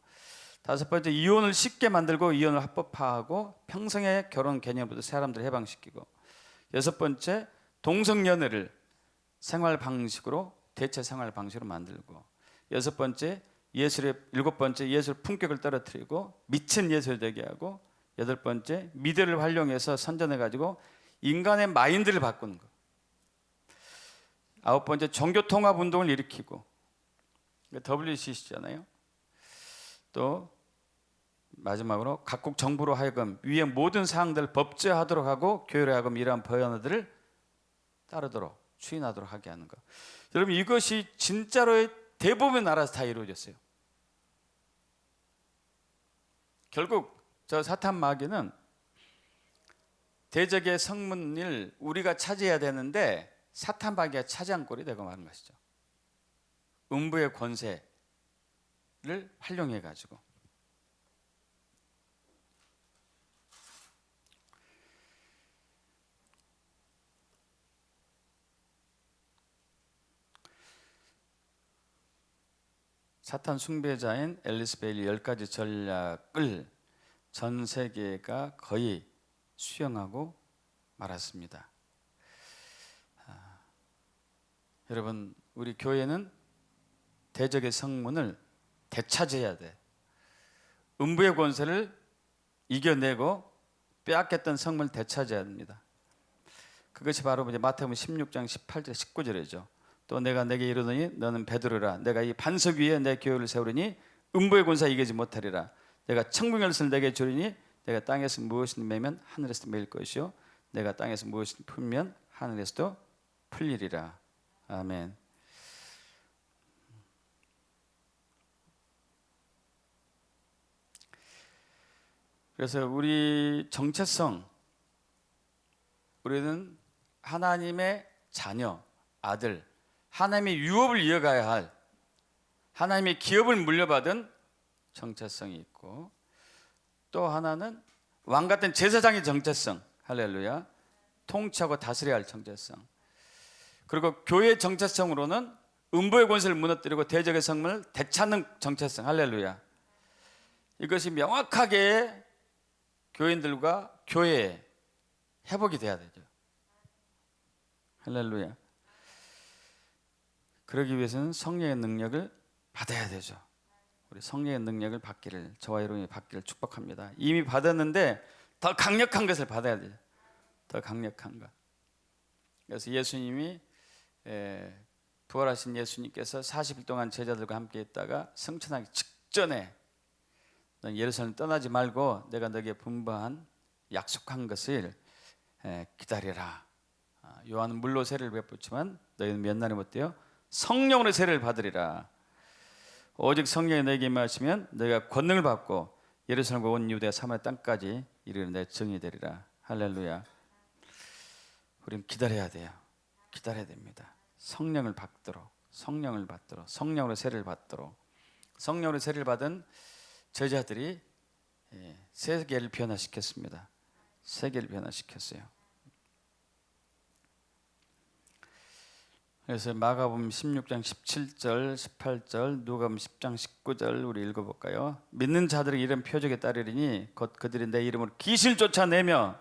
다섯 번째 이혼을 쉽게 만들고 이혼을 합법화하고 평생의 결혼 개념부터 사람들을 해방시키고, 여섯 번째 동성연애를 생활 방식으로 대체 생활 방식으로 만들고, 여섯 번째 예술의 일곱 번째 예술 품격을 떨어뜨리고 미친 예술 되게 하고, 여덟 번째 미디어를 활용해서 선전해 가지고 인간의 마인드를 바꾸는 거. 아홉 번째 종교 통합 운동을 일으키고, WCC잖아요. 또 마지막으로 각국 정부로 하여금 위의 모든 사항들을 법제화하도록 하고 교회로 하여금 이러한 법안들을 따르도록 추인하도록 하게 하는 것. 여러분, 이것이 진짜로의 대부분의 나라에서 다 이루어졌어요. 결국 저 사탄 마귀는 대적의 성문을 우리가 차지해야 되는데 사탄 마귀가 차지한 꼴이 되고 마는 것이죠. 음부의 권세를 활용해 가지고. 사탄 숭배자인 앨리스 베일리 10가지 전략을 전 세계가 거의 수용하고 말았습니다. 여러분, 우리 교회는 대적의 성문을 되찾아야 돼. 음부의 권세를 이겨내고 빼앗겼던 성문을 되찾아야 합니다. 그것이 바로 이제 마태복음 16장 18절 19절이죠. 또 내가 내게 이르더니 너는 베드로라. 내가 이 반석 위에 내 교회를 세우리니 음부의 권세 이기지 못하리라. 내가 천국 열쇠를 내게 주리니 내가 땅에서 무엇을 매면 하늘에서 매일 것이요 내가 땅에서 무엇을 풀면 하늘에서도 풀리리라. 아멘. 그래서 우리 정체성, 우리는 하나님의 자녀, 아들, 하나님의 유업을 이어가야 할, 하나님의 기업을 물려받은 정체성이 있고, 또 하나는 왕 같은 제사장의 정체성, 할렐루야, 통치하고 다스려야 할 정체성. 그리고 교회의 정체성으로는 음부의 권세를 무너뜨리고 대적의 성문을 되찾는 정체성, 할렐루야. 이것이 명확하게 교인들과 교회에 회복이 돼야 되죠. 할렐루야. 그러기 위해서는 성령의 능력을 받아야 되죠. 우리 성령의 능력을 받기를, 저와 여러분이 받기를 축복합니다. 이미 받았는데 더 강력한 것을 받아야 되죠. 더 강력한 것. 그래서 예수님이 부활하신 예수님께서 40일 동안 제자들과 함께 있다가 승천하기 직전에 넌 예루살렘 떠나지 말고 내가 너에게 분부한 약속한 것을 기다리라. 요한은 물로 세례를 베푸지만 너희는 몇 날이 못 되어 성령으로 세례를 받으리라. 오직 성령이 너에게 임하시면 너희가 권능을 받고 예루살렘과 온 유대와 사마리아 땅까지 이르는 내 증인이 되리라. 할렐루야. 우리는 기다려야 돼요. 기다려야 됩니다. 성령을 받도록, 성령을 받도록, 성령으로 세례를 받도록. 성령으로 세례를 받은 제자들이 세계를 변화시켰습니다. 세계를 변화시켰어요. 그래서 마가복음 16장 17절 18절, 누가복음 10장 19절 우리 읽어볼까요? 믿는 자들의 이런 표적에 따르리니 곧 그들이 내 이름으로 귀신을 쫓아내며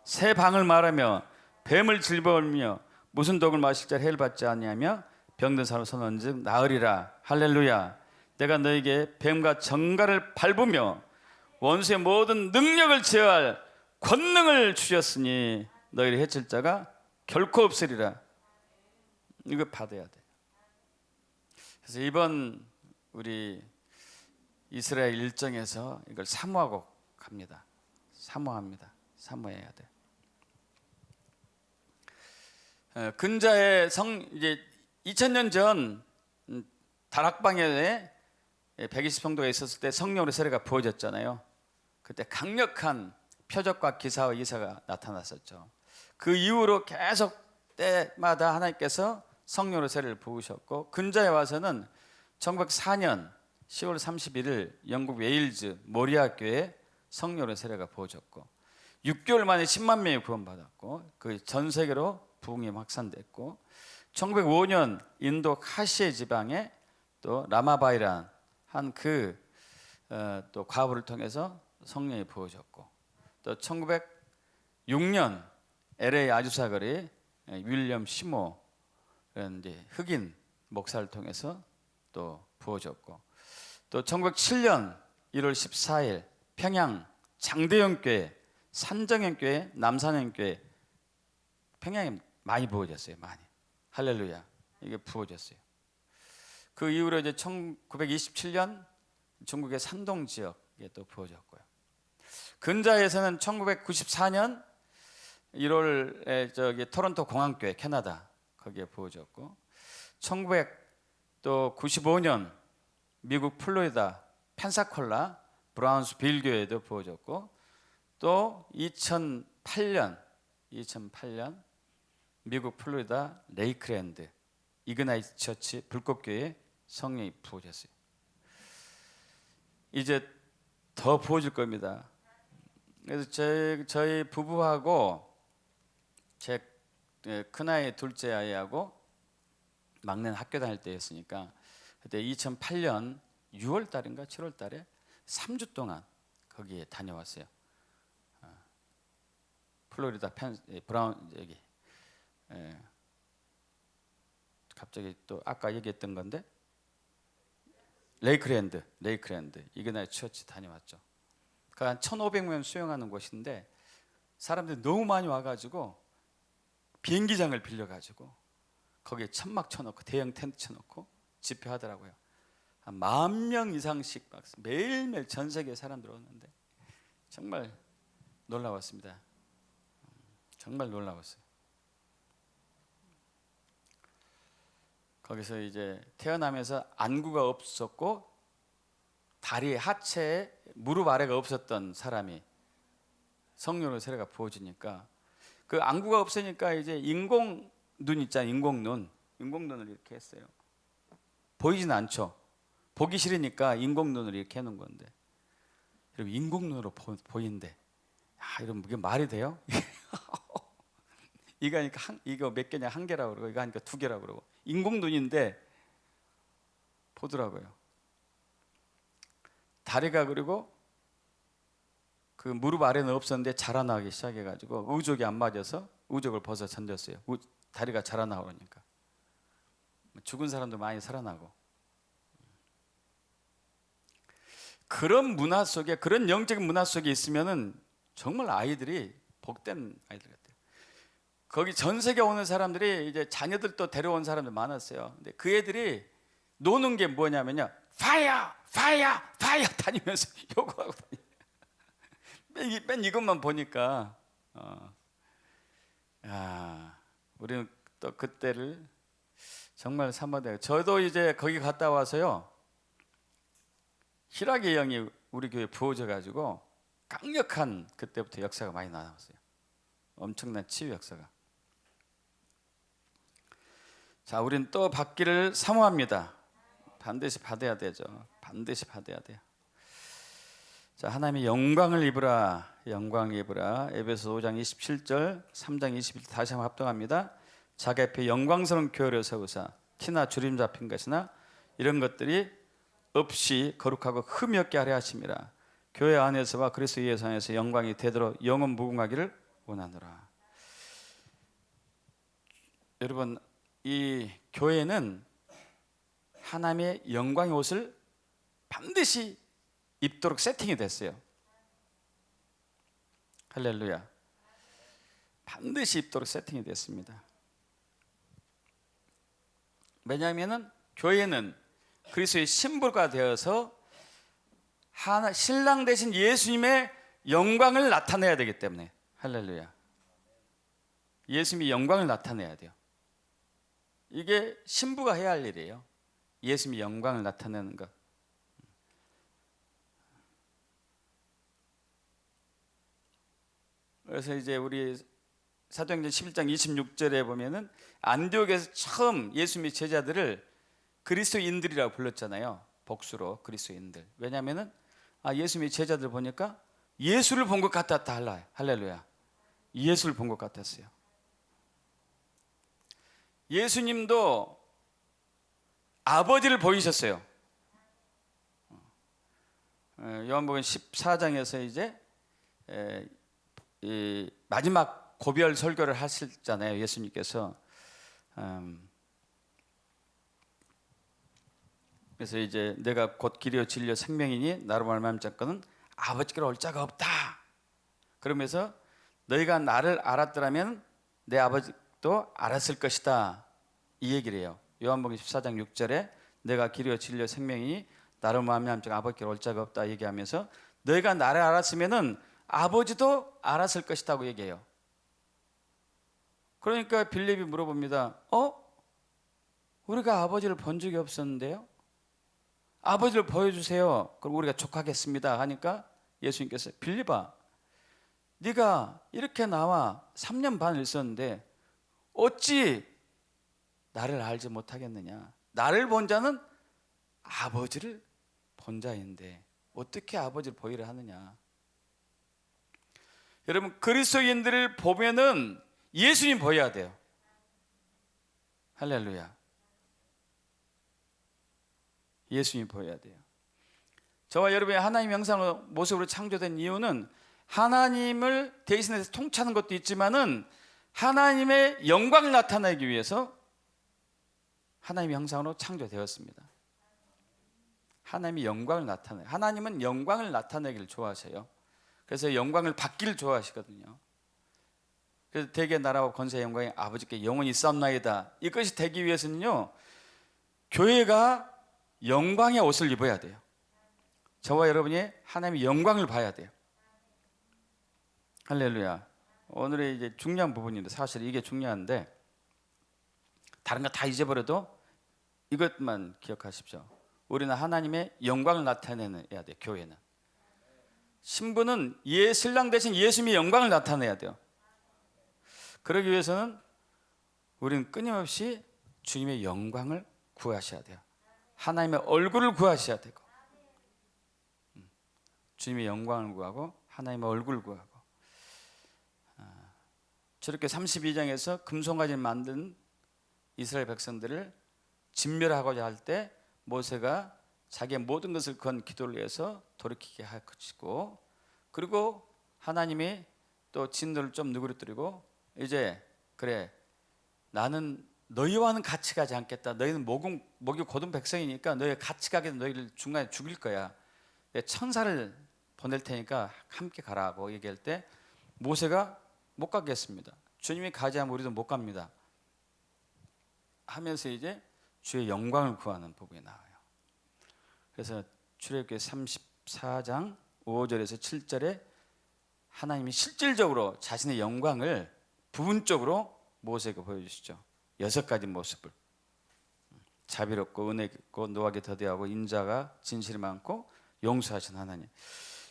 새 방을 말하며 뱀을 질버리며 무슨 독을 마실 자 해를 받지 아니하며 병든 사람 손 얹은 나으리라. 할렐루야. 내가 너에게 뱀과 정갈을 밟으며 원수의 모든 능력을 제어할 권능을 주셨으니 너희를 해칠 자가 결코 없으리라. 이거 받아야 돼. 그래서 이번 우리 이스라엘 일정에서 이걸 사모하고 갑니다. 사모합니다. 사모해야 돼. 근자의 이제 2000년 전 다락방에 120성도가 있었을 때 성령으로 세례가 부어졌잖아요. 그때 강력한 표적과 기사와 이사가 나타났었죠. 그 이후로 계속 때마다 하나님께서 성령으로 세례를 부으셨고, 근자에 와서는 1904년 10월 31일 영국 웨일즈 모리아 교회 성령의 세례가 부어졌고 6개월 만에 10만 명이 구원받았고 그 전 세계로 부흥이 확산됐고 1905년 인도 카시에 지방에 또 라마바이란 한 또 과부를 통해서 성령이 부어졌고 또 1906년 LA 아주사거리 윌리엄 시모 이제 흑인 목사를 통해서 또 부어졌고 또 1907년 1월 14일 평양 장대영교회 산정현교회 남산현교회 평양에 많이 부어졌어요. 많이. 할렐루야. 이게 부어졌어요. 그 이후로 이제 1927년 중국의 산동 지역에 또 부어졌고요. 근자에서는 1994년 1월에 토론토 공항교회 캐나다 거기에 부어졌고 1995년 미국 플로리다 펜사콜라 브라운스빌 교회에도 부어졌고 또 2008년 미국 플로리다 레이크랜드 이그나이트 처치 불꽃교회 성령이 부어졌어요. 이제 더 부어질 겁니다. 그래서 저희 부부하고 제 큰아이 둘째 아이하고 막내는 학교 다닐 때였으니까 그때 2008년 6월 달인가 7월 달에 3주 동안 거기에 다녀왔어요. 플로리다 브라운 여기 갑자기 또 아까 얘기했던 건데 레이크랜드 이그나이트 처치 다녀왔죠. 그 한 1,500명 수용하는 곳인데 사람들이 너무 많이 와가지고 비행기장을 빌려가지고 거기에 천막 쳐놓고 대형 텐트 쳐놓고 집회하더라고요. 한 10,000명 이상씩 매일매일 전 세계 사람들 오는데 정말 놀라웠습니다. 정말 놀라웠어요. 거기서 이제 태어나면서 안구가 없었고 다리 하체에 무릎 아래가 없었던 사람이 성령의 세례가 부어지니까 그 안구가 없으니까 이제 인공 눈 있잖아요. 인공눈을 이렇게 했어요. 보이진 않죠. 보기 싫으니까 인공눈을 이렇게 해놓은 건데 여러분 인공눈으로 보인대. 이러면 이게 말이 돼요? 이거 하니까 이거 몇 개냐 한 개라고 그러고 이거 하니까 2개라고 그러고 인공눈인데 보더라고요. 다리가 그리고 그 무릎 아래는 없었는데 자라나기 시작해가지고 의족이 안 맞아서 의족을 벗어 던졌어요. 다리가 자라나오니까 죽은 사람도 많이 살아나고 그런 문화 속에 그런 영적인 문화 속에 있으면은 정말 아이들이 복된 아이들 같아요. 거기 전 세계 오는 사람들이 이제 자녀들도 데려온 사람들 많았어요. 근데 그 애들이 노는 게 뭐냐면요, 파이어 다니면서 요구하고 맨 이것만 보니까 우리는 또 그때를 정말 삼아대요. 저도 이제 거기 갔다 와서요, 희락의 영이 우리 교회에 부어져 가지고 강력한 그때부터 역사가 많이 나왔어요. 엄청난 치유 역사가. 자, 우리는 또 받기를 사모합니다. 반드시 받아야 되죠. 반드시 받아야 돼요. 자, 하나님의 영광을 입으라, 영광을 입으라. 에베소 5장 27절, 3장 21절 다시 한번 합동합니다. 자기 앞에 영광스러운 교회를 세우사 티나 주림 잡힌 것이나 이런 것들이 없이 거룩하고 흠이 없게 하려 하심이라. 교회 안에서와 그리스도 예수 안에서 영광이 되도록 영원 무궁하기를 원하노라. 여러분, 이 교회는 하나님의 영광의 옷을 반드시 입도록 세팅이 됐어요. 할렐루야. 반드시 입도록 세팅이 됐습니다. 왜냐하면 교회는 그리스도의 신부가 되어서 신랑 되신 예수님의 영광을 나타내야 되기 때문에. 할렐루야. 예수님의 영광을 나타내야 돼요. 이게 신부가 해야 할 일이에요. 예수님의 영광을 나타내는 것. 그래서 이제 우리 사도행전 11장 26절에 보면은 안디옥에서 처음 예수님의 제자들을 그리스도인들이라고 불렀잖아요. 복수로 그리스도인들. 왜냐하면은 예수님의 제자들 보니까 예수를 본 것 같았다. 할렐루야. 예수를 본 것 같았어요. 예수님도 아버지를 보이셨어요. 요한복음 14장에서 이제 이 마지막 고별 설교를 하셨잖아요. 예수님께서. 그래서 이제 내가 곧 길이요 진리요 생명이니 나로 말미암은 자는 아버지께로 올 자가 없다. 그러면서 너희가 나를 알았더라면 내 아버지도 알았을 것이다. 이 얘기를 해요. 요한복음 14장 6절에 내가 길이요 진리요 생명이니 나로 말미암은 자가 아버지께로 올 자가 없다 얘기하면서 너희가 나를 알았으면은 아버지도 알았을 것이라고 얘기해요. 그러니까 빌립이 물어봅니다. 우리가 아버지를 본 적이 없었는데요? 아버지를 보여주세요. 그럼 우리가 족하겠습니다 하니까 예수님께서 빌립아, 네가 이렇게 나와 3년 반을 있었는데 어찌 나를 알지 못하겠느냐? 나를 본 자는 아버지를 본 자인데 어떻게 아버지를 보이려 하느냐? 여러분, 그리스도인들을 보면은 예수님 보여야 돼요. 할렐루야. 예수님 보여야 돼요. 저와 여러분이 하나님의 형상으로 모습으로 창조된 이유는 하나님을 대신해서 통치하는 것도 있지만은 하나님의 영광을 나타내기 위해서 하나님의 형상으로 창조되었습니다. 하나님의 영광을 나타내요. 하나님은 영광을 나타내기를 좋아하세요. 그래서 영광을 받기를 좋아하시거든요. 그래서 대개 나라와 권세의 영광이 아버지께 영원히 있사옵나이다. 이것이 되기 위해서는요, 교회가 영광의 옷을 입어야 돼요. 저와 여러분이 하나님의 영광을 봐야 돼요. 할렐루야. 오늘의 이제 중요한 부분인데, 사실 이게 중요한데 다른 거 다 잊어버려도 이것만 기억하십시오. 우리는 하나님의 영광을 나타내야 돼요. 교회는. 신부는 신랑 대신 예수님의 영광을 나타내야 돼요. 그러기 위해서는 우리는 끊임없이 주님의 영광을 구하셔야 돼요. 하나님의 얼굴을 구하셔야 되고, 주님의 영광을 구하고 하나님의 얼굴을 구하고. 저렇게 32장에서 금송아지를 만든 이스라엘 백성들을 진멸하고자 할 때 모세가 자기의 모든 것을 건 기도를 해서 돌이키게 하시고, 그리고 하나님이 또 진노를 좀 누그러뜨리고, 이제 그래, 나는 너희와는 같이 가지 않겠다. 너희는 목이 곧은 백성이니까 너희가 같이 가게 되면 너희를 중간에 죽일 거야. 천사를 보낼 테니까 함께 가라고 얘기할 때 모세가 못 가겠습니다. 주님이 가지 않으면 우리도 못 갑니다 하면서 이제 주의 영광을 구하는 부분이 나와요. 그래서 출애굽기 34장 5절에서 7절에 하나님이 실질적으로 자신의 영광을 부분적으로 모세에게 보여주시죠. 6가지 모습을. 자비롭고 은혜 있고 노하게 더디하고 인자가 진실이 많고 용서하신 하나님.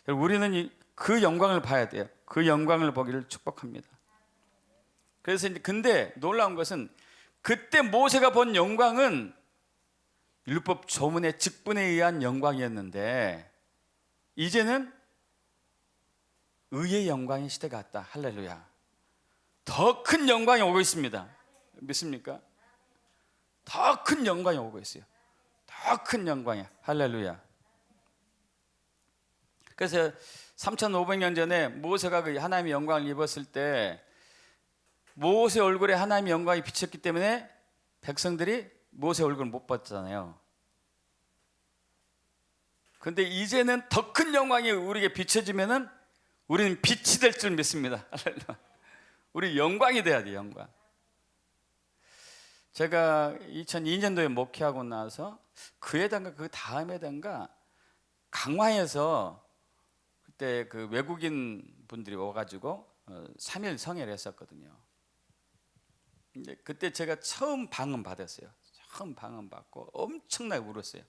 우리는 그 영광을 봐야 돼요. 그 영광을 보기를 축복합니다. 그래서 이제 근데 놀라운 것은 그때 모세가 본 영광은 율법 조문의 직분에 의한 영광이었는데 이제는 의의 영광의 시대가 왔다. 할렐루야. 더 큰 영광이 오고 있습니다. 믿습니까? 더 큰 영광이 오고 있어요. 더 큰 영광이야. 할렐루야. 그래서 3500년 전에 모세가 그 하나님의 영광을 입었을 때 모세 얼굴에 하나님의 영광이 비쳤기 때문에 백성들이 모세 얼굴을 못 봤잖아요. 그런데 이제는 더 큰 영광이 우리에게 비춰지면은 우리는 빛이 될 줄 믿습니다. 우리 영광이 돼야 돼요. 영광. 제가 2002년도에 목회하고 나서 그 해단가 그 다음 해단가 강화에서 그때 그 외국인 분들이 와가지고 3일 성회를 했었거든요. 근데 그때 제가 처음 방언 받았어요. 처음 방언 받고 엄청나게 울었어요.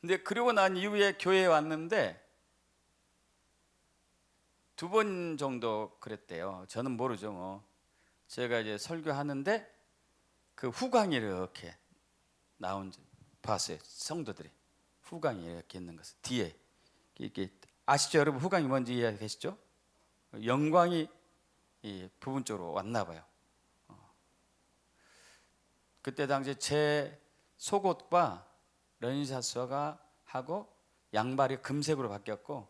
근데 그러고 난 이후에 교회에 왔는데 2번 정도 그랬대요. 저는 모르죠 뭐. 제가 이제 설교하는데 그 후광이 이렇게 나온 봤어요. 성도들이 후광이 이렇게 있는 것을 뒤에 이렇게 아시죠, 여러분? 후광이 뭔지 이해되시죠? 영광이 이 부분 쪽으로 왔나 봐요. 그때 당시 제 속옷과 런샷서가 하고 양발이 금색으로 바뀌었고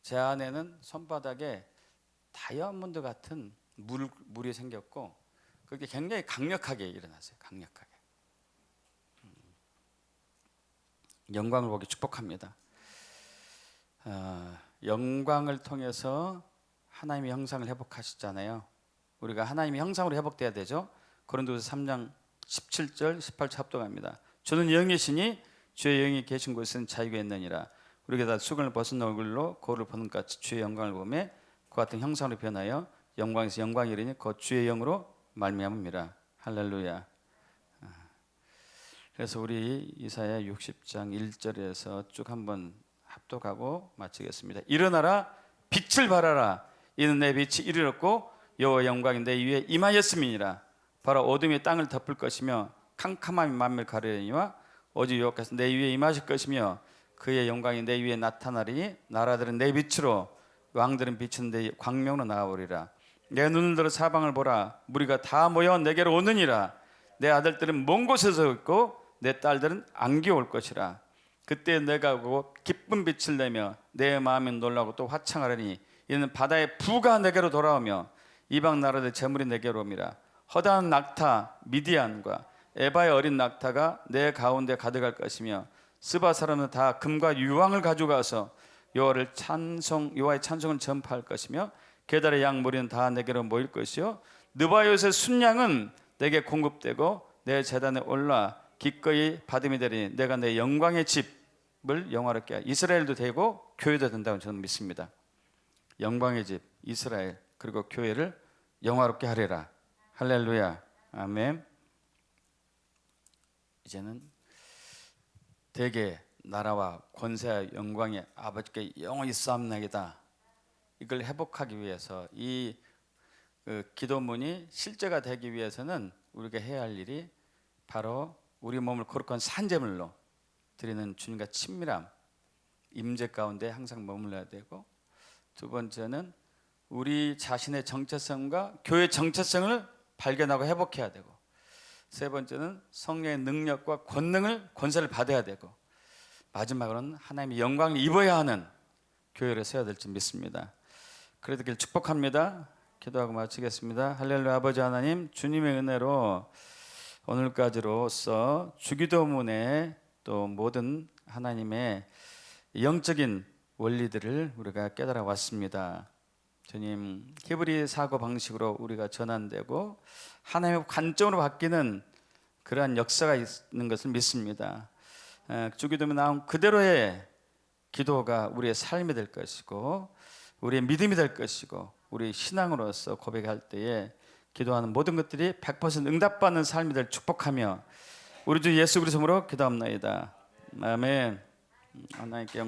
제 안에는 손바닥에 다이아몬드 같은 물이 생겼고 그게 굉장히 강력하게 일어났어요. 강력하게. 영광을 보기 축복합니다. 영광을 통해서 하나님의 형상을 회복하시잖아요. 우리가 하나님의 형상으로 회복돼야 되죠. 고린도서 3장 17절 18절 합독합니다. 주는 영이시니 주의 영이 계신 곳은 자유가 있느니라. 우리가 다 수건을 벗은 얼굴로 거울을 보는 것 같이 주의 영광을 보며 그 같은 형상으로 변하여 영광에서 영광이 이르니 곧 주의 영으로 말미암음이라. 할렐루야. 그래서 우리 이사야 60장 1절에서 쭉 한번 합독하고 마치겠습니다. 일어나라 빛을 발하라. 이는 내 빛이 이르렀고 여호와의 영광이 내 위에 임하였음이니라. 바로 어둠이 땅을 덮을 것이며 캄캄함이 만민을 가리리니와 오직 여호와께서 내 위에 임하실 것이며 그의 영광이 내 위에 나타나리니 나라들은 내 빛으로 왕들은 비추는 내 광명으로 나아오리라. 내 눈을 들어 사방을 보라. 무리가 다 모여 내게로 오느니라. 내 아들들은 먼 곳에서 있고 내 딸들은 안겨 올 것이라. 그때 내가 오고 기쁜 빛을 내며 내 마음이 놀라고 또 화창하리니 이는 바다의 부가 내게로 돌아오며 이방 나라의 재물이 내게로 옵니다. 허다한 낙타 미디안과 에바의 어린 낙타가 내 가운데 가득할 것이며 스바 사람은 다 금과 유황을 가져가서 여호와의 찬송을 전파할 것이며 게달의 양 무리는 다 내게로 모일 것이요 느바요스의 순양은 내게 공급되고 내 제단에 올라 기꺼이 받음이 되리니 내가 내 영광의 집을 영화롭게 하여 이스라엘도 되고 교회도 된다고 저는 믿습니다. 영광의 집 이스라엘 그리고 교회를 영화롭게 하리라. 할렐루야. 아멘. 이제는 대개 나라와 권세와 영광의 아버지께 영원히 싸움나이다. 이걸 회복하기 위해서 이 기도문이 실제가 되기 위해서는 우리가 해야 할 일이 바로 우리 몸을 거룩한 산제물로 드리는 주님과 친밀함, 임재 가운데 항상 머물러야 되고, 두 번째는 우리 자신의 정체성과 교회 정체성을 발견하고 회복해야 되고, 세 번째는 성령의 능력과 권세를 받아야 되고, 마지막으로는 하나님의 영광을 입어야 하는 교회를 세워야 될 줄 믿습니다. 그래도 길 축복합니다. 기도하고 마치겠습니다. 할렐루야. 아버지 하나님, 주님의 은혜로 오늘까지로서 주기도문의 또 모든 하나님의 영적인 원리들을 우리가 깨달아 왔습니다. 주님, 히브리 사고 방식으로 우리가 전환되고 하나님의 관점으로 바뀌는 그러한 역사가 있는 것을 믿습니다. 주기도문에 나온 그대로의 기도가 우리의 삶이 될 것이고 우리의 믿음이 될 것이고 우리 신앙으로서 고백할 때에 기도하는 모든 것들이 100% 응답받는 삶이 될 축복하며 우리 주 예수 그리스도로 기도합나이다. 아멘. 하나님께